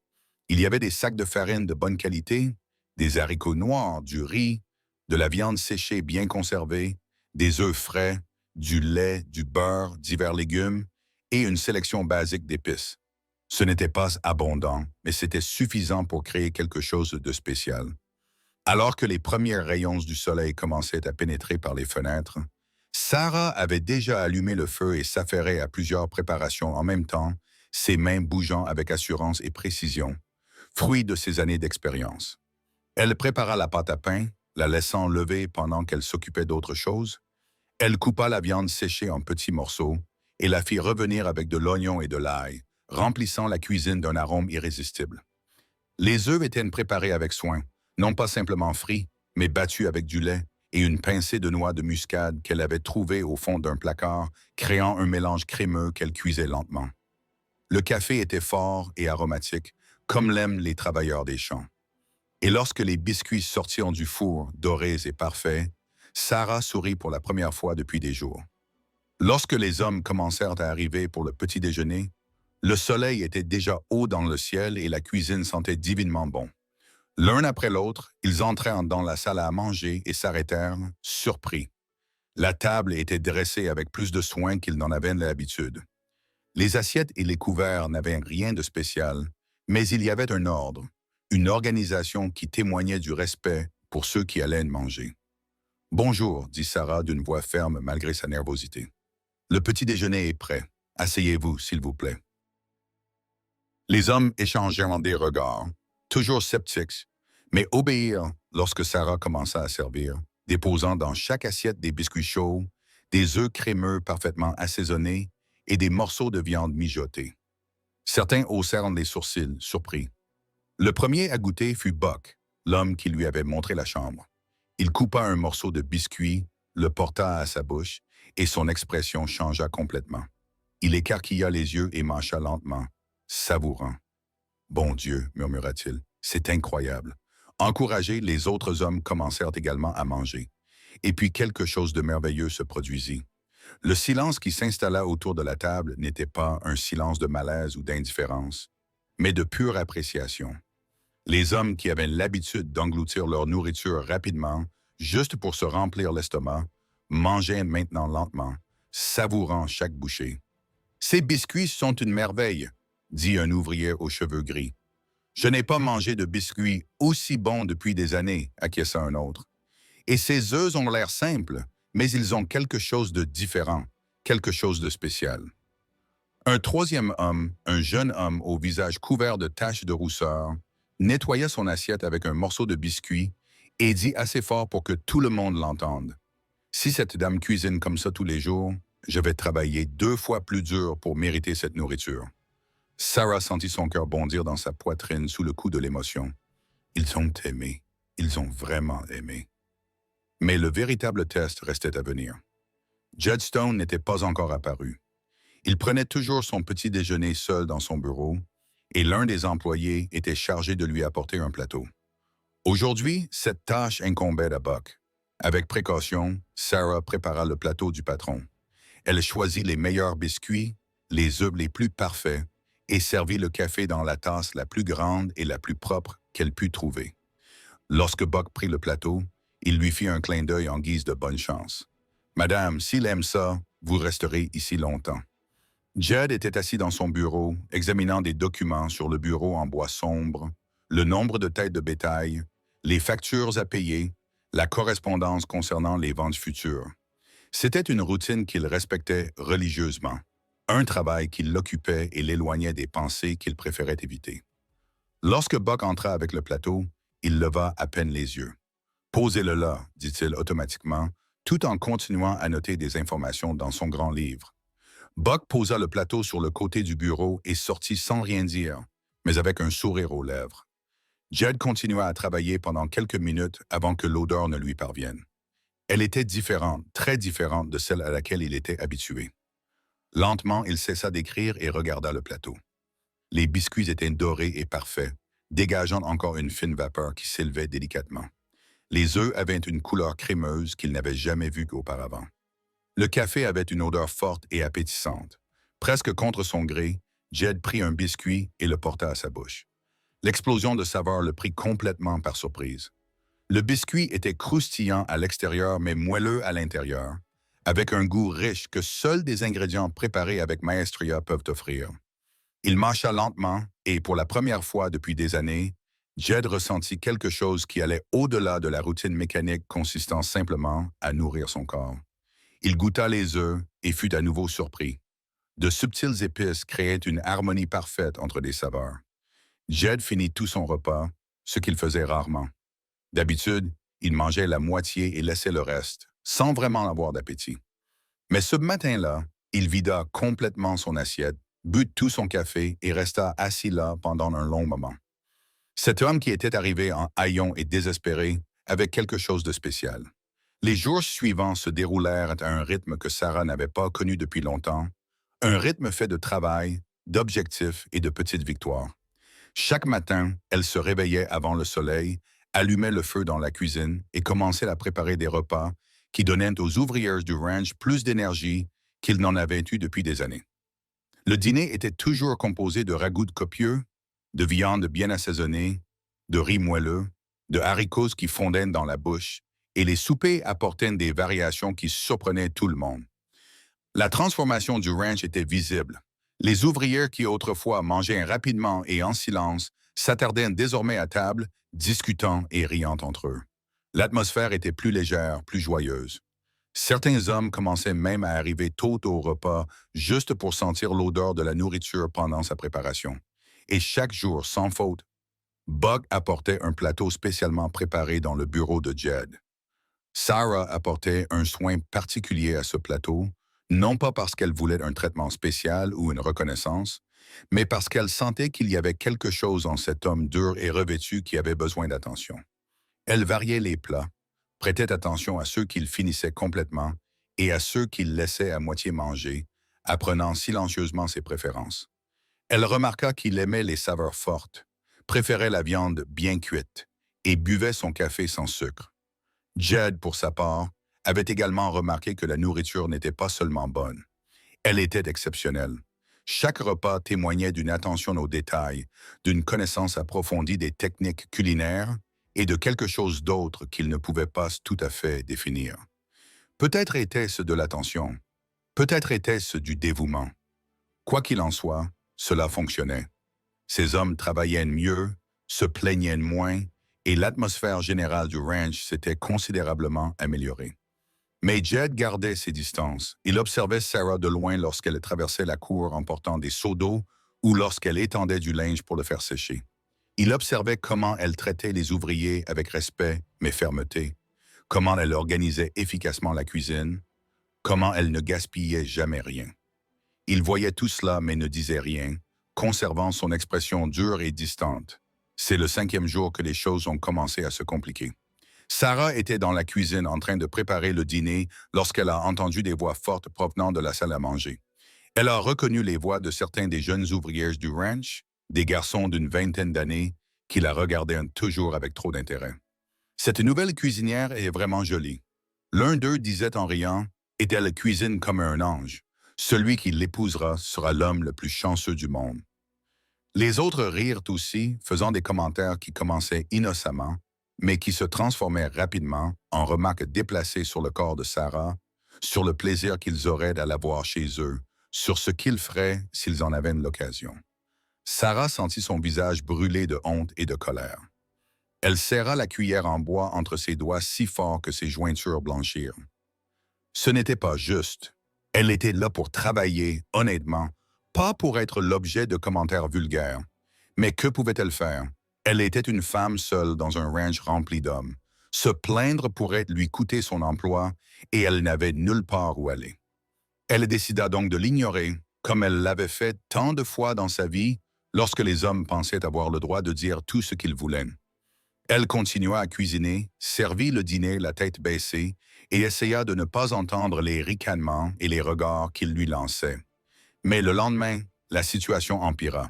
Il y avait des sacs de farine de bonne qualité, des haricots noirs, du riz, de la viande séchée bien conservée, des œufs frais, du lait, du beurre, divers légumes et une sélection basique d'épices. Ce n'était pas abondant, mais c'était suffisant pour créer quelque chose de spécial. Alors que les premiers rayons du soleil commençaient à pénétrer par les fenêtres, Sarah avait déjà allumé le feu et s'affairait à plusieurs préparations en même temps, ses mains bougeant avec assurance et précision, fruit de ses années d'expérience. Elle prépara la pâte à pain, la laissant lever pendant qu'elle s'occupait d'autre chose. Elle coupa la viande séchée en petits morceaux et la fit revenir avec de l'oignon et de l'ail, remplissant la cuisine d'un arôme irrésistible. Les œufs étaient préparés avec soin, non pas simplement frits, mais battus avec du lait et une pincée de noix de muscade qu'elle avait trouvée au fond d'un placard, créant un mélange crémeux qu'elle cuisait lentement. Le café était fort et aromatique, comme l'aiment les travailleurs des champs. Et lorsque les biscuits sortirent du four, dorés et parfaits, Sarah sourit pour la première fois depuis des jours. Lorsque les hommes commencèrent à arriver pour le petit déjeuner, le soleil était déjà haut dans le ciel et la cuisine sentait divinement bon. L'un après l'autre, ils entrèrent dans la salle à manger et s'arrêtèrent, surpris. La table était dressée avec plus de soin qu'ils n'en avaient l'habitude. Les assiettes et les couverts n'avaient rien de spécial, mais il y avait un ordre, une organisation qui témoignait du respect pour ceux qui allaient manger. « Bonjour », dit Sarah d'une voix ferme malgré sa nervosité. « Le petit déjeuner est prêt. Asseyez-vous, s'il vous plaît. » Les hommes échangèrent des regards, toujours sceptiques, Mais obéir lorsque Sarah commença à servir, déposant dans chaque assiette des biscuits chauds, des œufs crémeux parfaitement assaisonnés et des morceaux de viande mijotée. Certains haussèrent les sourcils, surpris. Le premier à goûter fut Buck, l'homme qui lui avait montré la chambre. Il coupa un morceau de biscuit, le porta à sa bouche, et son expression changea complètement. Il écarquilla les yeux et mâcha lentement, savourant. Bon Dieu, murmura-t-il, c'est incroyable. Encouragés, les autres hommes commencèrent également à manger. Et puis quelque chose de merveilleux se produisit. Le silence qui s'installa autour de la table n'était pas un silence de malaise ou d'indifférence, mais de pure appréciation. Les hommes qui avaient l'habitude d'engloutir leur nourriture rapidement, juste pour se remplir l'estomac, mangeaient maintenant lentement, savourant chaque bouchée. Ces biscuits sont une merveille, dit un ouvrier aux cheveux gris. Je n'ai pas mangé de biscuits aussi bons depuis des années, acquiesça un autre. Et ces œufs ont l'air simples, mais ils ont quelque chose de différent, quelque chose de spécial. Un troisième homme, un jeune homme au visage couvert de taches de rousseur, nettoya son assiette avec un morceau de biscuit et dit assez fort pour que tout le monde l'entende. Si cette dame cuisine comme ça tous les jours, je vais travailler 2 fois plus dur pour mériter cette nourriture. Sarah sentit son cœur bondir dans sa poitrine sous le coup de l'émotion. Ils ont aimé. Ils ont vraiment aimé. Mais le véritable test restait à venir. Jed Stone n'était pas encore apparu. Il prenait toujours son petit déjeuner seul dans son bureau, et l'un des employés était chargé de lui apporter un plateau. Aujourd'hui, cette tâche incombait à Buck. Avec précaution, Sarah prépara le plateau du patron. Elle choisit les meilleurs biscuits, les œufs les plus parfaits, et servit le café dans la tasse la plus grande et la plus propre qu'elle put trouver. Lorsque Buck prit le plateau, il lui fit un clin d'œil en guise de bonne chance. « Madame, s'il aime ça, vous resterez ici longtemps. » Jed était assis dans son bureau, examinant des documents sur le bureau en bois sombre, le nombre de têtes de bétail, les factures à payer, la correspondance concernant les ventes futures. C'était une routine qu'il respectait religieusement, un travail qui l'occupait et l'éloignait des pensées qu'il préférait éviter. Lorsque Buck entra avec le plateau, il leva à peine les yeux. « Posez-le là, dit-il automatiquement, tout en continuant à noter des informations dans son grand livre. Buck posa le plateau sur le côté du bureau et sortit sans rien dire, mais avec un sourire aux lèvres. Jed continua à travailler pendant quelques minutes avant que l'odeur ne lui parvienne. Elle était différente, très différente de celle à laquelle il était habitué. Lentement, il cessa d'écrire et regarda le plateau. Les biscuits étaient dorés et parfaits, dégageant encore une fine vapeur qui s'élevait délicatement. Les œufs avaient une couleur crémeuse qu'il n'avait jamais vue auparavant. Le café avait une odeur forte et appétissante. Presque contre son gré, Jed prit un biscuit et le porta à sa bouche. L'explosion de saveur le prit complètement par surprise. Le biscuit était croustillant à l'extérieur mais moelleux à l'intérieur, avec un goût riche que seuls des ingrédients préparés avec maestria peuvent offrir. Il mâcha lentement et, pour la première fois depuis des années, Jed ressentit quelque chose qui allait au-delà de la routine mécanique consistant simplement à nourrir son corps. Il goûta les œufs et fut à nouveau surpris. De subtiles épices créaient une harmonie parfaite entre les saveurs. Jed finit tout son repas, ce qu'il faisait rarement. D'habitude, il mangeait la moitié et laissait le reste, sans vraiment avoir d'appétit. Mais ce matin-là, il vida complètement son assiette, but tout son café et resta assis là pendant un long moment. Cet homme qui était arrivé en haillons et désespéré avait quelque chose de spécial. Les jours suivants se déroulèrent à un rythme que Sarah n'avait pas connu depuis longtemps, un rythme fait de travail, d'objectifs et de petites victoires. Chaque matin, elle se réveillait avant le soleil, allumait le feu dans la cuisine et commençait à préparer des repas qui donnaient aux ouvrières du ranch plus d'énergie qu'ils n'en avaient eu depuis des années. Le dîner était toujours composé de ragoûts copieux, de viande bien assaisonnée, de riz moelleux, de haricots qui fondaient dans la bouche, et les soupers apportaient des variations qui surprenaient tout le monde. La transformation du ranch était visible. Les ouvrières qui autrefois mangeaient rapidement et en silence s'attardaient désormais à table, discutant et riant entre eux. L'atmosphère était plus légère, plus joyeuse. Certains hommes commençaient même à arriver tôt au repas juste pour sentir l'odeur de la nourriture pendant sa préparation. Et chaque jour, sans faute, Buck apportait un plateau spécialement préparé dans le bureau de Jed. Sarah apportait un soin particulier à ce plateau, non pas parce qu'elle voulait un traitement spécial ou une reconnaissance, mais parce qu'elle sentait qu'il y avait quelque chose en cet homme dur et revêtu qui avait besoin d'attention. Elle variait les plats, prêtait attention à ceux qu'il finissait complètement et à ceux qu'il laissait à moitié manger, apprenant silencieusement ses préférences. Elle remarqua qu'il aimait les saveurs fortes, préférait la viande bien cuite et buvait son café sans sucre. Jed, pour sa part, avait également remarqué que la nourriture n'était pas seulement bonne, elle était exceptionnelle. Chaque repas témoignait d'une attention aux détails, d'une connaissance approfondie des techniques culinaires et de quelque chose d'autre qu'il ne pouvait pas tout à fait définir. Peut-être était-ce de l'attention, peut-être était-ce du dévouement. Quoi qu'il en soit, cela fonctionnait. Ces hommes travaillaient mieux, se plaignaient moins, et l'atmosphère générale du ranch s'était considérablement améliorée. Mais Jed gardait ses distances. Il observait Sarah de loin lorsqu'elle traversait la cour en portant des seaux d'eau ou lorsqu'elle étendait du linge pour le faire sécher. Il observait comment elle traitait les ouvriers avec respect mais fermeté, comment elle organisait efficacement la cuisine, comment elle ne gaspillait jamais rien. Il voyait tout cela mais ne disait rien, conservant son expression dure et distante. C'est le 5e jour que les choses ont commencé à se compliquer. Sarah était dans la cuisine en train de préparer le dîner lorsqu'elle a entendu des voix fortes provenant de la salle à manger. Elle a reconnu les voix de certains des jeunes ouvriers du ranch, des garçons d'une vingtaine d'années, qui la regardaient toujours avec trop d'intérêt. Cette nouvelle cuisinière est vraiment jolie. L'un d'eux disait en riant, « Et elle cuisine comme un ange. Celui qui l'épousera sera l'homme le plus chanceux du monde. » Les autres rirent aussi, faisant des commentaires qui commençaient innocemment, mais qui se transformaient rapidement en remarques déplacées sur le corps de Sarah, sur le plaisir qu'ils auraient à la voir chez eux, sur ce qu'ils feraient s'ils en avaient l'occasion. Sarah sentit son visage brûler de honte et de colère. Elle serra la cuillère en bois entre ses doigts si fort que ses jointures blanchirent. Ce n'était pas juste. Elle était là pour travailler, honnêtement, pas pour être l'objet de commentaires vulgaires. Mais que pouvait-elle faire? Elle était une femme seule dans un ranch rempli d'hommes. Se plaindre pourrait lui coûter son emploi et elle n'avait nulle part où aller. Elle décida donc de l'ignorer, comme elle l'avait fait tant de fois dans sa vie lorsque les hommes pensaient avoir le droit de dire tout ce qu'ils voulaient. Elle continua à cuisiner, servit le dîner la tête baissée et essaya de ne pas entendre les ricanements et les regards qu'il lui lançait. Mais le lendemain, la situation empira.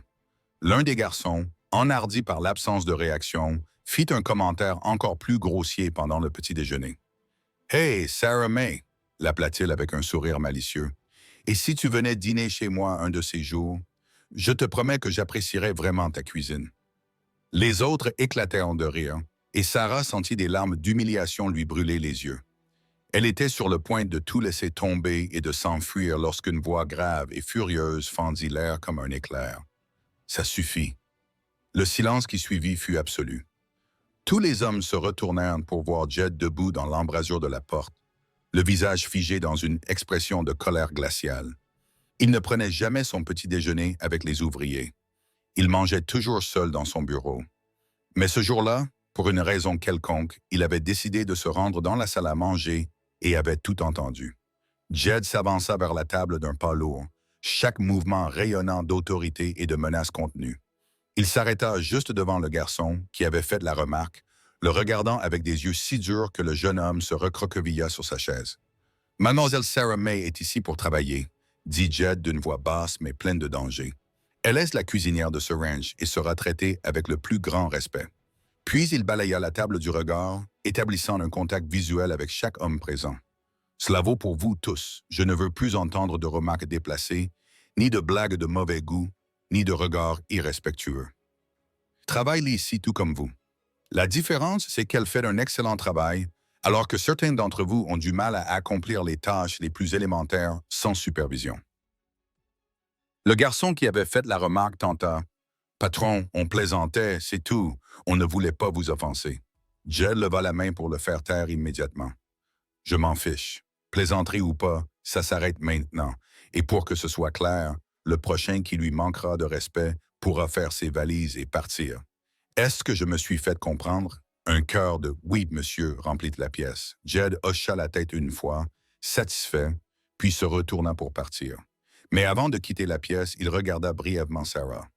L'un des garçons, enhardi par l'absence de réaction, fit un commentaire encore plus grossier pendant le petit déjeuner. « Hey, Sarah May !» l'appela-t-il avec un sourire malicieux. « Et si tu venais dîner chez moi un de ces jours, je te promets que j'apprécierais vraiment ta cuisine. » Les autres éclatèrent de rire, et Sarah sentit des larmes d'humiliation lui brûler les yeux. Elle était sur le point de tout laisser tomber et de s'enfuir lorsqu'une voix grave et furieuse fendit l'air comme un éclair. « Ça suffit. » Le silence qui suivit fut absolu. Tous les hommes se retournèrent pour voir Jed debout dans l'embrasure de la porte, le visage figé dans une expression de colère glaciale. Il ne prenait jamais son petit déjeuner avec les ouvriers. Il mangeait toujours seul dans son bureau. Mais ce jour-là, pour une raison quelconque, il avait décidé de se rendre dans la salle à manger et avait tout entendu. Jed s'avança vers la table d'un pas lourd, chaque mouvement rayonnant d'autorité et de menace contenue. Il s'arrêta juste devant le garçon qui avait fait la remarque, le regardant avec des yeux si durs que le jeune homme se recroquevilla sur sa chaise. « Mademoiselle Sarah May est ici pour travailler », dit Jed d'une voix basse mais pleine de danger. « Elle est la cuisinière de ce ranch et sera traitée avec le plus grand respect. » Puis il balaya la table du regard, établissant un contact visuel avec chaque homme présent. « Cela vaut pour vous tous. Je ne veux plus entendre de remarques déplacées, ni de blagues de mauvais goût, ni de regards irrespectueux. Travaille ici tout comme vous. La différence, c'est qu'elle fait un excellent travail, alors que certains d'entre vous ont du mal à accomplir les tâches les plus élémentaires sans supervision. » Le garçon qui avait fait la remarque tenta. « Patron, on plaisantait, c'est tout. On ne voulait pas vous offenser. » Jed leva la main pour le faire taire immédiatement. « Je m'en fiche. Plaisanterie ou pas, ça s'arrête maintenant. Et pour que ce soit clair, le prochain qui lui manquera de respect pourra faire ses valises et partir. » Est-ce que je me suis fait comprendre? Un cœur de «Oui, monsieur» remplit la pièce. Jed hocha la tête une fois, satisfait, puis se retourna pour partir. Mais avant de quitter la pièce, il regarda brièvement Sarah.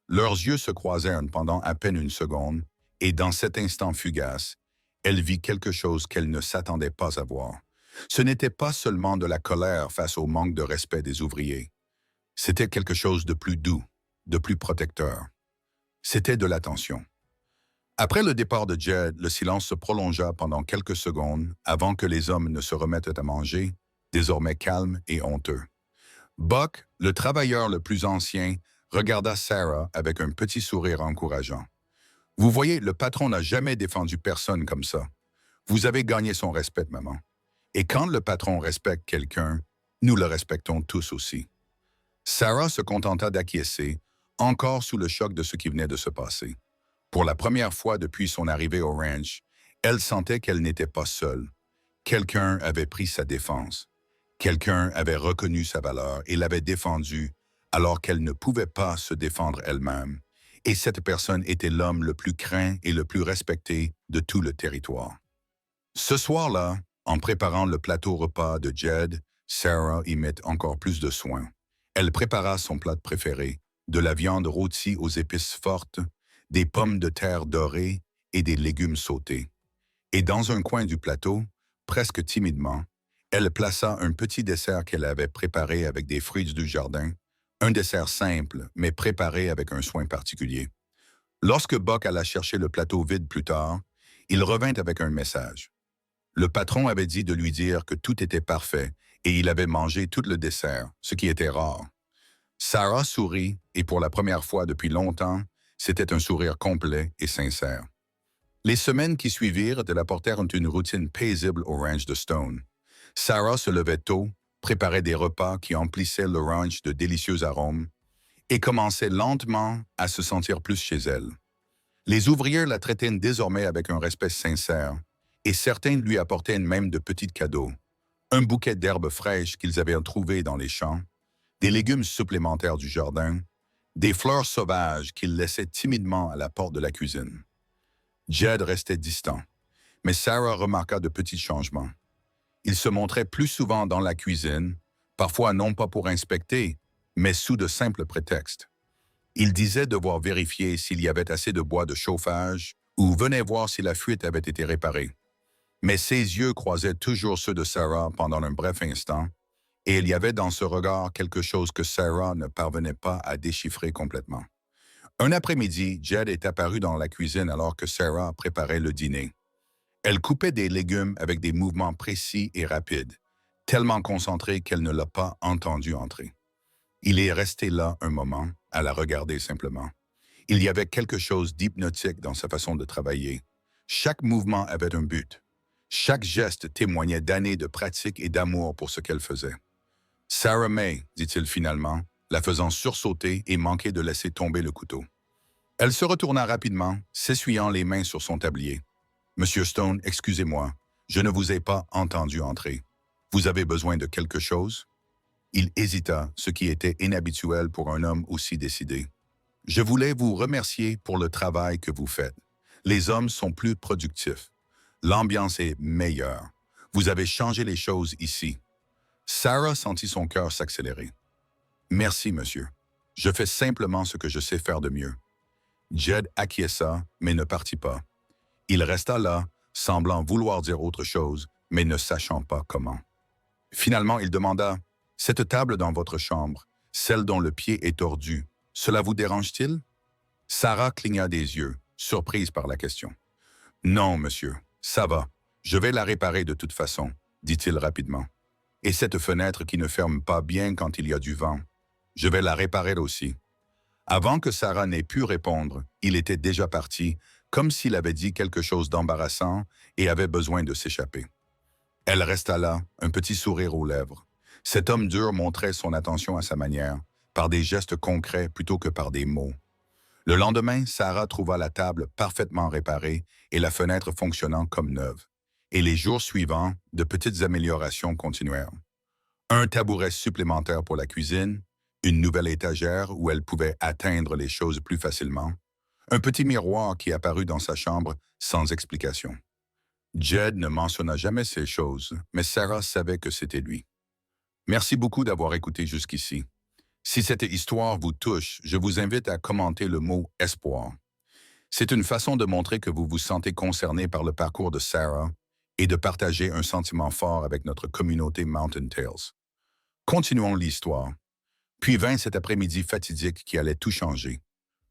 Leurs yeux se croisèrent pendant à peine une seconde, et dans cet instant fugace, elle vit quelque chose qu'elle ne s'attendait pas à voir. Ce n'était pas seulement de la colère face au manque de respect des ouvriers. C'était quelque chose de plus doux, de plus protecteur. C'était de l'attention. Après le départ de Jed, le silence se prolongea pendant quelques secondes avant que les hommes ne se remettent à manger, désormais calmes et honteux. Buck, le travailleur le plus ancien, regarda Sarah avec un petit sourire encourageant. Vous voyez, le patron n'a jamais défendu personne comme ça. Vous avez gagné son respect, maman. Et quand le patron respecte quelqu'un, nous le respectons tous aussi. Sarah se contenta d'acquiescer, encore sous le choc de ce qui venait de se passer. Pour la première fois depuis son arrivée au ranch, elle sentait qu'elle n'était pas seule. Quelqu'un avait pris sa défense. Quelqu'un avait reconnu sa valeur et l'avait défendue alors qu'elle ne pouvait pas se défendre elle-même. Et cette personne était l'homme le plus craint et le plus respecté de tout le territoire. Ce soir-là, en préparant le plateau repas de Jed, Sarah y mit encore plus de soin. Elle prépara son plat préféré, de la viande rôtie aux épices fortes, des pommes de terre dorées et des légumes sautés. Et dans un coin du plateau, presque timidement, elle plaça un petit dessert qu'elle avait préparé avec des fruits du jardin, un dessert simple, mais préparé avec un soin particulier. Lorsque Buck alla chercher le plateau vide plus tard, il revint avec un message. Le patron avait dit de lui dire que tout était parfait et il avait mangé tout le dessert, ce qui était rare. Sarah sourit et pour la première fois depuis longtemps, c'était un sourire complet et sincère. Les semaines qui suivirent de apportèrent une routine paisible au ranch de Stone. Sarah se levait tôt, préparait des repas qui emplissaient le ranch de délicieux arômes et commençait lentement à se sentir plus chez elle. Les ouvriers la traitaient désormais avec un respect sincère et certains lui apportaient même de petits cadeaux. Un bouquet d'herbes fraîches qu'ils avaient trouvées dans les champs, des légumes supplémentaires du jardin, des fleurs sauvages qu'ils laissaient timidement à la porte de la cuisine. Jed restait distant, mais Sarah remarqua de petits changements. Il se montrait plus souvent dans la cuisine, parfois non pas pour inspecter, mais sous de simples prétextes. Il disait devoir vérifier s'il y avait assez de bois de chauffage ou venait voir si la fuite avait été réparée. Mais ses yeux croisaient toujours ceux de Sarah pendant un bref instant, et il y avait dans ce regard quelque chose que Sarah ne parvenait pas à déchiffrer complètement. Un après-midi, Jed est apparu dans la cuisine alors que Sarah préparait le dîner. Elle coupait des légumes avec des mouvements précis et rapides, tellement concentrés qu'elle ne l'a pas entendu entrer. Il est resté là un moment, à la regarder simplement. Il y avait quelque chose d'hypnotique dans sa façon de travailler. Chaque mouvement avait un but. Chaque geste témoignait d'années de pratique et d'amour pour ce qu'elle faisait. « Sarah May », dit-il finalement, la faisant sursauter et manquer de laisser tomber le couteau. Elle se retourna rapidement, s'essuyant les mains sur son tablier. « Monsieur Stone, excusez-moi, je ne vous ai pas entendu entrer. Vous avez besoin de quelque chose ?» Il hésita, ce qui était inhabituel pour un homme aussi décidé. « Je voulais vous remercier pour le travail que vous faites. Les hommes sont plus productifs. L'ambiance est meilleure. Vous avez changé les choses ici. » Sarah sentit son cœur s'accélérer. « Merci, monsieur. Je fais simplement ce que je sais faire de mieux. » Jed acquiesça, mais ne partit pas. Il resta là, semblant vouloir dire autre chose, mais ne sachant pas comment. Finalement, il demanda « Cette table dans votre chambre, celle dont le pied est tordu, cela vous dérange-t-il » Sarah cligna des yeux, surprise par la question. « Non, monsieur, ça va. Je vais la réparer de toute façon, » dit-il rapidement. « Et cette fenêtre qui ne ferme pas bien quand il y a du vent, je vais la réparer aussi. » Avant que Sarah n'ait pu répondre, il était déjà parti, comme s'il avait dit quelque chose d'embarrassant et avait besoin de s'échapper. Elle resta là, un petit sourire aux lèvres. Cet homme dur montrait son attention à sa manière, par des gestes concrets plutôt que par des mots. Le lendemain, Sarah trouva la table parfaitement réparée et la fenêtre fonctionnant comme neuve. Et les jours suivants, de petites améliorations continuèrent. Un tabouret supplémentaire pour la cuisine, une nouvelle étagère où elle pouvait atteindre les choses plus facilement, un petit miroir qui apparut dans sa chambre sans explication. Jed ne mentionna jamais ces choses, mais Sarah savait que c'était lui. Merci beaucoup d'avoir écouté jusqu'ici. Si cette histoire vous touche, je vous invite à commenter le mot espoir. C'est une façon de montrer que vous vous sentez concerné par le parcours de Sarah et de partager un sentiment fort avec notre communauté Mountain Tales. Continuons l'histoire. Puis vint cet après-midi fatidique qui allait tout changer.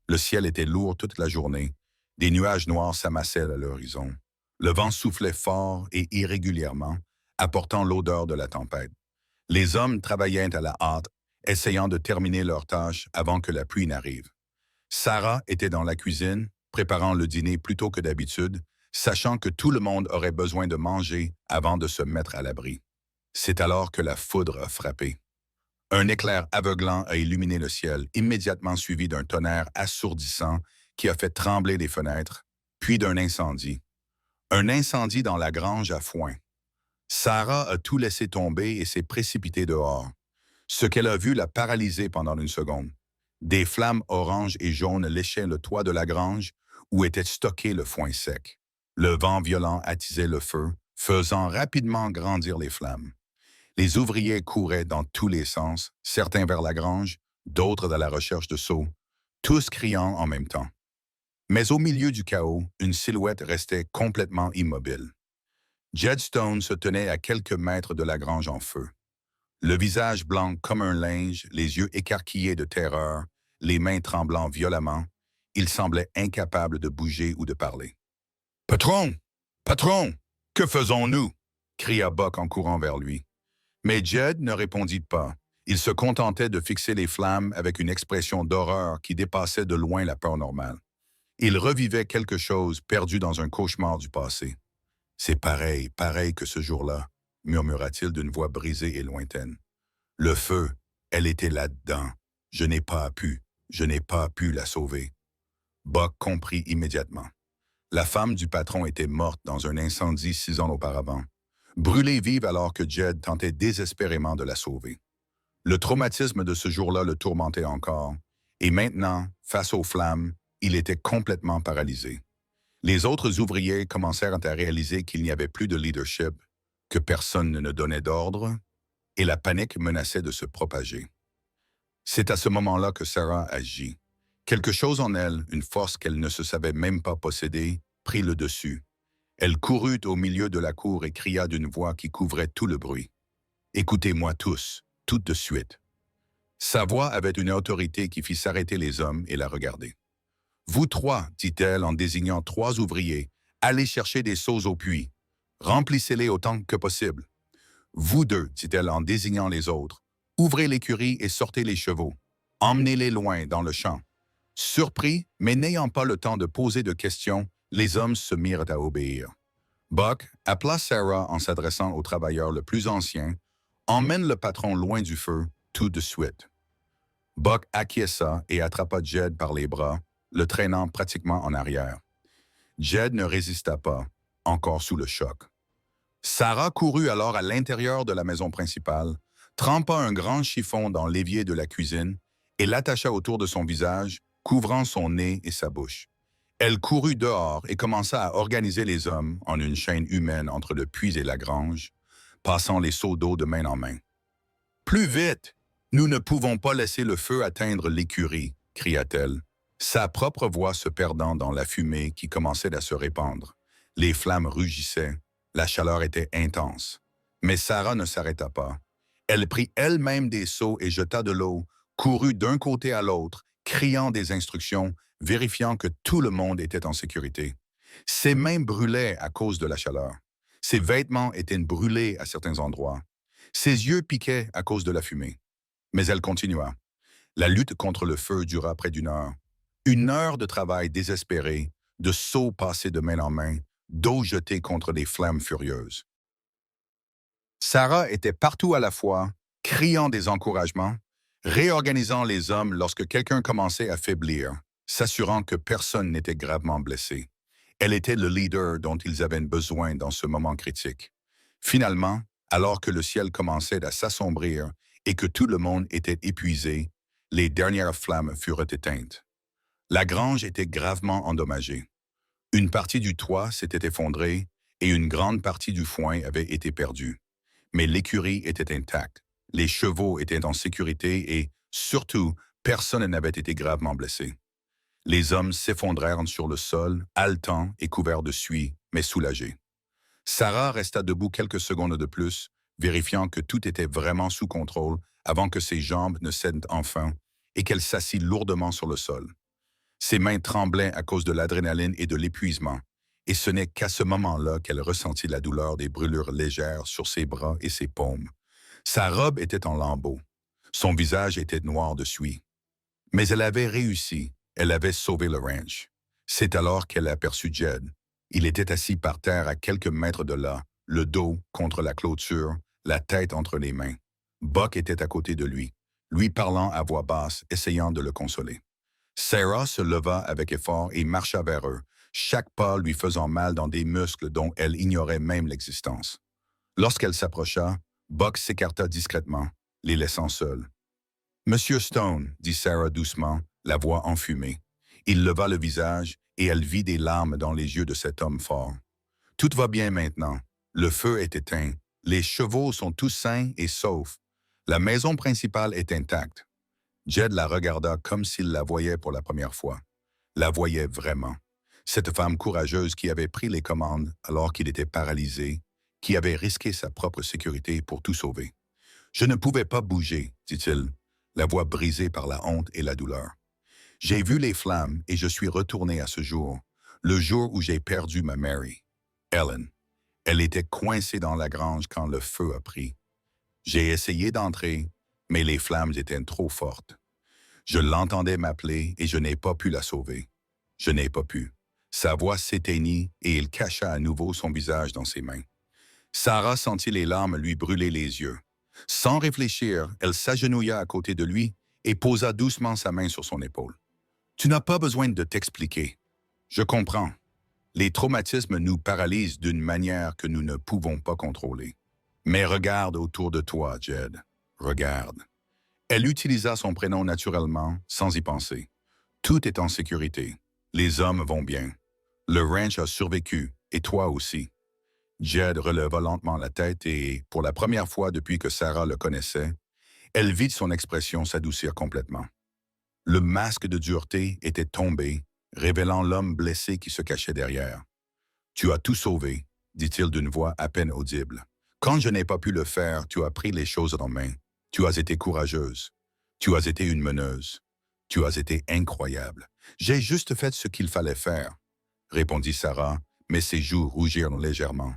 Le ciel était lourd toute la journée. Des nuages noirs s'amassaient à l'horizon. Le vent soufflait fort et irrégulièrement, apportant l'odeur de la tempête. Les hommes travaillaient à la hâte, essayant de terminer leurs tâches avant que la pluie n'arrive. Sarah était dans la cuisine, préparant le dîner plus tôt que d'habitude, sachant que tout le monde aurait besoin de manger avant de se mettre à l'abri. C'est alors que la foudre a frappé. Un éclair aveuglant a illuminé le ciel, immédiatement suivi d'un tonnerre assourdissant qui a fait trembler les fenêtres, puis d'un incendie. Un incendie dans la grange à foin. Sarah a tout laissé tomber et s'est précipitée dehors. Ce qu'elle a vu l'a paralysée pendant une seconde. Des flammes oranges et jaunes léchaient le toit de la grange où était stocké le foin sec. Le vent violent attisait le feu, faisant rapidement grandir les flammes. Les ouvriers couraient dans tous les sens, certains vers la grange, d'autres dans la recherche de seaux, tous criant en même temps. Mais au milieu du chaos, une silhouette restait complètement immobile. Jed Stone se tenait à quelques mètres de la grange en feu. Le visage blanc comme un linge, les yeux écarquillés de terreur, les mains tremblant violemment, il semblait incapable de bouger ou de parler. « Patron! Patron! Que faisons-nous? » cria Buck en courant vers lui. Mais Jed ne répondit pas. Il se contentait de fixer les flammes avec une expression d'horreur qui dépassait de loin la peur normale. Il revivait quelque chose perdu dans un cauchemar du passé. « C'est pareil, pareil que ce jour-là, » murmura-t-il d'une voix brisée et lointaine. « Le feu, elle était là-dedans. Je n'ai pas pu la sauver. » Buck comprit immédiatement. La femme du patron était morte dans un incendie 6 ans auparavant, brûlée vive alors que Jed tentait désespérément de la sauver. Le traumatisme de ce jour-là le tourmentait encore, et maintenant, face aux flammes, il était complètement paralysé. Les autres ouvriers commencèrent à réaliser qu'il n'y avait plus de leadership, que personne ne donnait d'ordre, et la panique menaçait de se propager. C'est à ce moment-là que Sarah agit. Quelque chose en elle, une force qu'elle ne se savait même pas posséder, prit le dessus. Elle courut au milieu de la cour et cria d'une voix qui couvrait tout le bruit. « Écoutez-moi tous, tout de suite. » Sa voix avait une autorité qui fit s'arrêter les hommes et la regarder. « Vous trois, dit-elle en désignant 3 ouvriers, allez chercher des seaux au puits. Remplissez-les autant que possible. Vous 2, dit-elle en désignant les autres, ouvrez l'écurie et sortez les chevaux. Emmenez-les loin dans le champ. » Surpris, mais n'ayant pas le temps de poser de questions, les hommes se mirent à obéir. Buck appela Sarah en s'adressant au travailleur le plus ancien, « Emmène le patron loin du feu, tout de suite. » Buck acquiesça et attrapa Jed par les bras, le traînant pratiquement en arrière. Jed ne résista pas, encore sous le choc. Sarah courut alors à l'intérieur de la maison principale, trempa un grand chiffon dans l'évier de la cuisine et l'attacha autour de son visage, couvrant son nez et sa bouche. Elle courut dehors et commença à organiser les hommes en une chaîne humaine entre le puits et la grange, passant les seaux d'eau de main en main. « Plus vite! Nous ne pouvons pas laisser le feu atteindre l'écurie !» cria-t-elle, sa propre voix se perdant dans la fumée qui commençait à se répandre. Les flammes rugissaient, la chaleur était intense. Mais Sarah ne s'arrêta pas. Elle prit elle-même des seaux et jeta de l'eau, courut d'un côté à l'autre, criant des instructions, vérifiant que tout le monde était en sécurité. Ses mains brûlaient à cause de la chaleur. Ses vêtements étaient brûlés à certains endroits. Ses yeux piquaient à cause de la fumée. Mais elle continua. La lutte contre le feu dura près d'1 heure. 1 heure de travail désespéré, de seaux passés de main en main, d'eau jetée contre des flammes furieuses. Sarah était partout à la fois, criant des encouragements, réorganisant les hommes lorsque quelqu'un commençait à faiblir, s'assurant que personne n'était gravement blessé. Elle était le leader dont ils avaient besoin dans ce moment critique. Finalement, alors que le ciel commençait à s'assombrir et que tout le monde était épuisé, les dernières flammes furent éteintes. La grange était gravement endommagée. Une partie du toit s'était effondrée et une grande partie du foin avait été perdue. Mais l'écurie était intacte, les chevaux étaient en sécurité et, surtout, personne n'avait été gravement blessé. Les hommes s'effondrèrent sur le sol, haletants et couverts de suie, mais soulagés. Sarah resta debout quelques secondes de plus, vérifiant que tout était vraiment sous contrôle avant que ses jambes ne cèdent enfin et qu'elle s'assit lourdement sur le sol. Ses mains tremblaient à cause de l'adrénaline et de l'épuisement, et ce n'est qu'à ce moment-là qu'elle ressentit la douleur des brûlures légères sur ses bras et ses paumes. Sa robe était en lambeaux. Son visage était noir de suie. Mais elle avait réussi. Elle avait sauvé le ranch. C'est alors qu'elle aperçut Jed. Il était assis par terre à quelques mètres de là, le dos contre la clôture, la tête entre les mains. Buck était à côté de lui parlant à voix basse, essayant de le consoler. Sarah se leva avec effort et marcha vers eux, chaque pas lui faisant mal dans des muscles dont elle ignorait même l'existence. Lorsqu'elle s'approcha, Buck s'écarta discrètement, les laissant seuls. Monsieur Stone, dit Sarah doucement, la voix enfumée. Il leva le visage et elle vit des larmes dans les yeux de cet homme fort. Tout va bien maintenant. Le feu est éteint. Les chevaux sont tous sains et saufs. La maison principale est intacte. Jed la regarda comme s'il la voyait pour la première fois. La voyait vraiment. Cette femme courageuse qui avait pris les commandes alors qu'il était paralysé, qui avait risqué sa propre sécurité pour tout sauver. « Je ne pouvais pas bouger, dit-il, la voix brisée par la honte et la douleur. J'ai vu les flammes et je suis retourné à ce jour, le jour où j'ai perdu ma Mary, Ellen. Elle était coincée dans la grange quand le feu a pris. J'ai essayé d'entrer, mais les flammes étaient trop fortes. Je l'entendais m'appeler et je n'ai pas pu la sauver. Je n'ai pas pu. Sa voix s'éteignit et il cacha à nouveau son visage dans ses mains. Sarah sentit les larmes lui brûler les yeux. Sans réfléchir, elle s'agenouilla à côté de lui et posa doucement sa main sur son épaule. « Tu n'as pas besoin de t'expliquer. Je comprends. Les traumatismes nous paralysent d'une manière que nous ne pouvons pas contrôler. Mais regarde autour de toi, Jed. Regarde. » Elle utilisa son prénom naturellement, sans y penser. Tout est en sécurité. Les hommes vont bien. Le ranch a survécu, et toi aussi. Jed releva lentement la tête et, pour la première fois depuis que Sarah le connaissait, elle vit son expression s'adoucir complètement. Le masque de dureté était tombé, révélant l'homme blessé qui se cachait derrière. « Tu as tout sauvé, » dit-il d'une voix à peine audible. « Quand je n'ai pas pu le faire, tu as pris les choses en main. Tu as été courageuse. Tu as été une meneuse. Tu as été incroyable. J'ai juste fait ce qu'il fallait faire, » répondit Sarah, mais ses joues rougirent légèrement.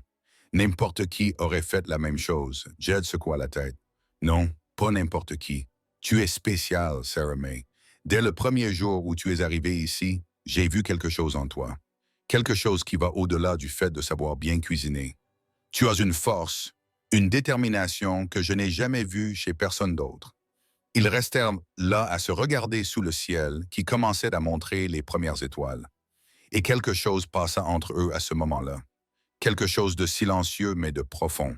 N'importe qui aurait fait la même chose. Jed secoua la tête. Non, pas n'importe qui. Tu es spécial, Sarah May. Dès le premier jour où tu es arrivée ici, j'ai vu quelque chose en toi. Quelque chose qui va au-delà du fait de savoir bien cuisiner. Tu as une force, une détermination que je n'ai jamais vue chez personne d'autre. Ils restèrent là à se regarder sous le ciel qui commençait à montrer les premières étoiles. Et quelque chose passa entre eux à ce moment-là. Quelque chose de silencieux mais de profond.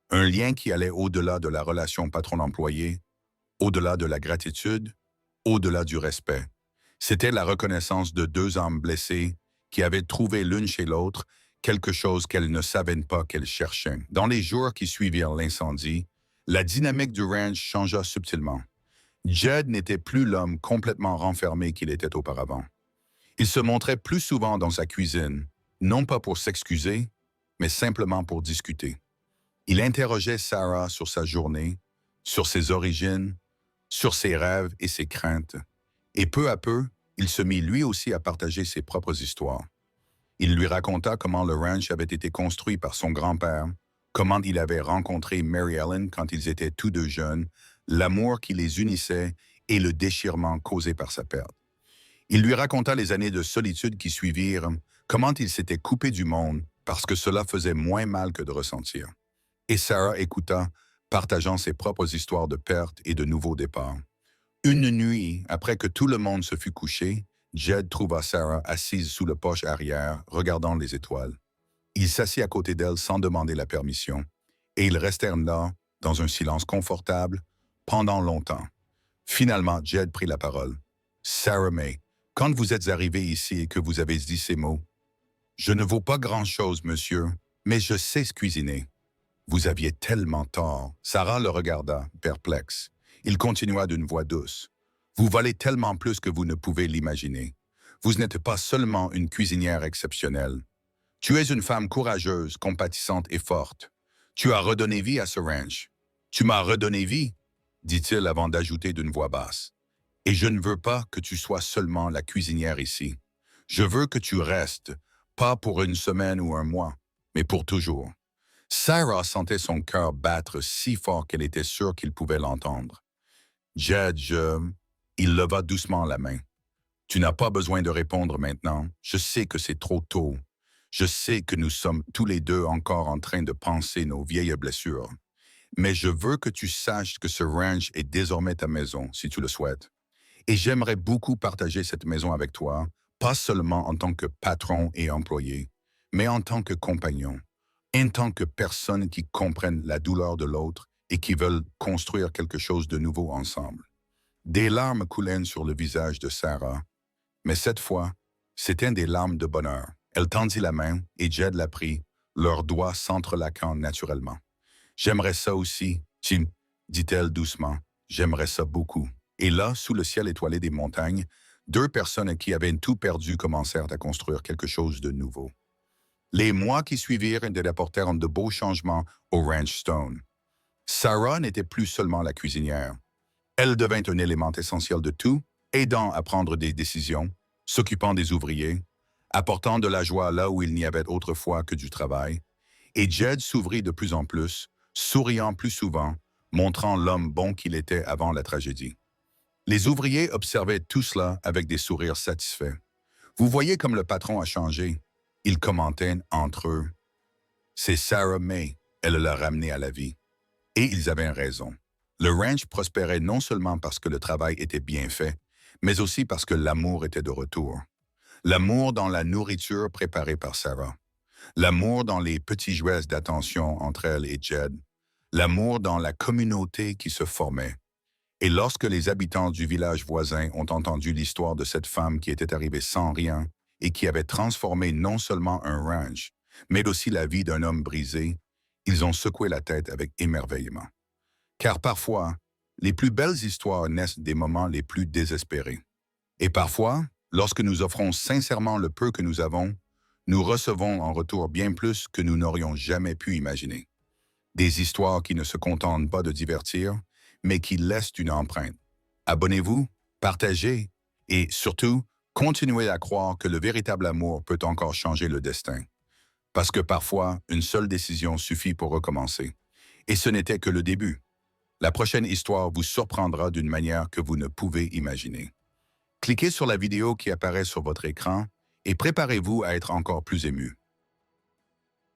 Un lien qui allait au-delà de la relation patron-employé, au-delà de la gratitude, au-delà du respect. C'était la reconnaissance de deux âmes blessées qui avaient trouvé l'une chez l'autre quelque chose qu'elles ne savaient pas qu'elles cherchaient. Dans les jours qui suivirent l'incendie, la dynamique du ranch changea subtilement. Jed n'était plus l'homme complètement renfermé qu'il était auparavant. Il se montrait plus souvent dans sa cuisine, non pas pour s'excuser, mais simplement pour discuter. Il interrogeait Sarah sur sa journée, sur ses origines, sur ses rêves et ses craintes. Et peu à peu, il se mit lui aussi à partager ses propres histoires. Il lui raconta comment le ranch avait été construit par son grand-père, comment il avait rencontré Mary Ellen quand ils étaient tous deux jeunes, l'amour qui les unissait et le déchirement causé par sa perte. Il lui raconta les années de solitude qui suivirent, comment il s'était coupé du monde parce que cela faisait moins mal que de ressentir. Et Sarah écouta, partageant ses propres histoires de perte et de nouveaux départs. Une nuit, après que tout le monde se fut couché, Jed trouva Sarah assise sous le porche arrière, regardant les étoiles. Il s'assit à côté d'elle sans demander la permission, et ils restèrent là, dans un silence confortable, pendant longtemps. Finalement, Jed prit la parole. « Sarah May, Quand vous êtes arrivé ici et que vous avez dit ces mots, je ne vaux pas grand-chose, monsieur, mais je sais cuisiner. Vous aviez tellement tort. Sarah le regarda, perplexe. Il continua d'une voix douce. Vous valez tellement plus que vous ne pouvez l'imaginer. Vous n'êtes pas seulement une cuisinière exceptionnelle. Tu es une femme courageuse, compatissante et forte. Tu as redonné vie à ce ranch. Tu m'as redonné vie, dit-il avant d'ajouter d'une voix basse. Et je ne veux pas que tu sois seulement la cuisinière ici. Je veux que tu restes, pas pour une semaine ou un mois, mais pour toujours. Sarah sentait son cœur battre si fort qu'elle était sûre qu'il pouvait l'entendre. Jed, Il leva doucement la main. Tu n'as pas besoin de répondre maintenant. Je sais que c'est trop tôt. Je sais que nous sommes tous les deux encore en train de penser nos vieilles blessures. Mais je veux que tu saches que ce ranch est désormais ta maison, si tu le souhaites. Et j'aimerais beaucoup partager cette maison avec toi, pas seulement en tant que patron et employé, mais en tant que compagnon, en tant que personne qui comprenne la douleur de l'autre et qui veulent construire quelque chose de nouveau ensemble. Des larmes coulaient sur le visage de Sarah, mais cette fois, c'étaient des larmes de bonheur. Elle tendit la main et Jed la prit, leurs doigts s'entrelaquant naturellement. « J'aimerais ça aussi, Tim, dit-elle doucement. J'aimerais ça beaucoup. » Et là, sous le ciel étoilé des montagnes, deux personnes qui avaient tout perdu commencèrent à construire quelque chose de nouveau. Les mois qui suivirent apportèrent de beaux changements au Ranch Stone. Sarah n'était plus seulement la cuisinière. Elle devint un élément essentiel de tout, aidant à prendre des décisions, s'occupant des ouvriers, apportant de la joie là où il n'y avait autrefois que du travail. Et Jed s'ouvrit de plus en plus, souriant plus souvent, montrant l'homme bon qu'il était avant la tragédie. Les ouvriers observaient tout cela avec des sourires satisfaits. « Vous voyez comme le patron a changé. » Ils commentaient entre eux. « C'est Sarah May, elle l'a ramené à la vie. » Et ils avaient raison. Le ranch prospérait non seulement parce que le travail était bien fait, mais aussi parce que l'amour était de retour. L'amour dans la nourriture préparée par Sarah. L'amour dans les petits gestes d'attention entre elle et Jed. L'amour dans la communauté qui se formait. Et lorsque les habitants du village voisin ont entendu l'histoire de cette femme qui était arrivée sans rien et qui avait transformé non seulement un ranch, mais aussi la vie d'un homme brisé, ils ont secoué la tête avec émerveillement. Car parfois, les plus belles histoires naissent des moments les plus désespérés. Et parfois, lorsque nous offrons sincèrement le peu que nous avons, nous recevons en retour bien plus que nous n'aurions jamais pu imaginer. Des histoires qui ne se contentent pas de divertir, mais qui laissent une empreinte. Abonnez-vous, partagez et surtout, continuez à croire que le véritable amour peut encore changer le destin. Parce que parfois, une seule décision suffit pour recommencer. Et ce n'était que le début. La prochaine histoire vous surprendra d'une manière que vous ne pouvez imaginer. Cliquez sur la vidéo qui apparaît sur votre écran et préparez-vous à être encore plus ému.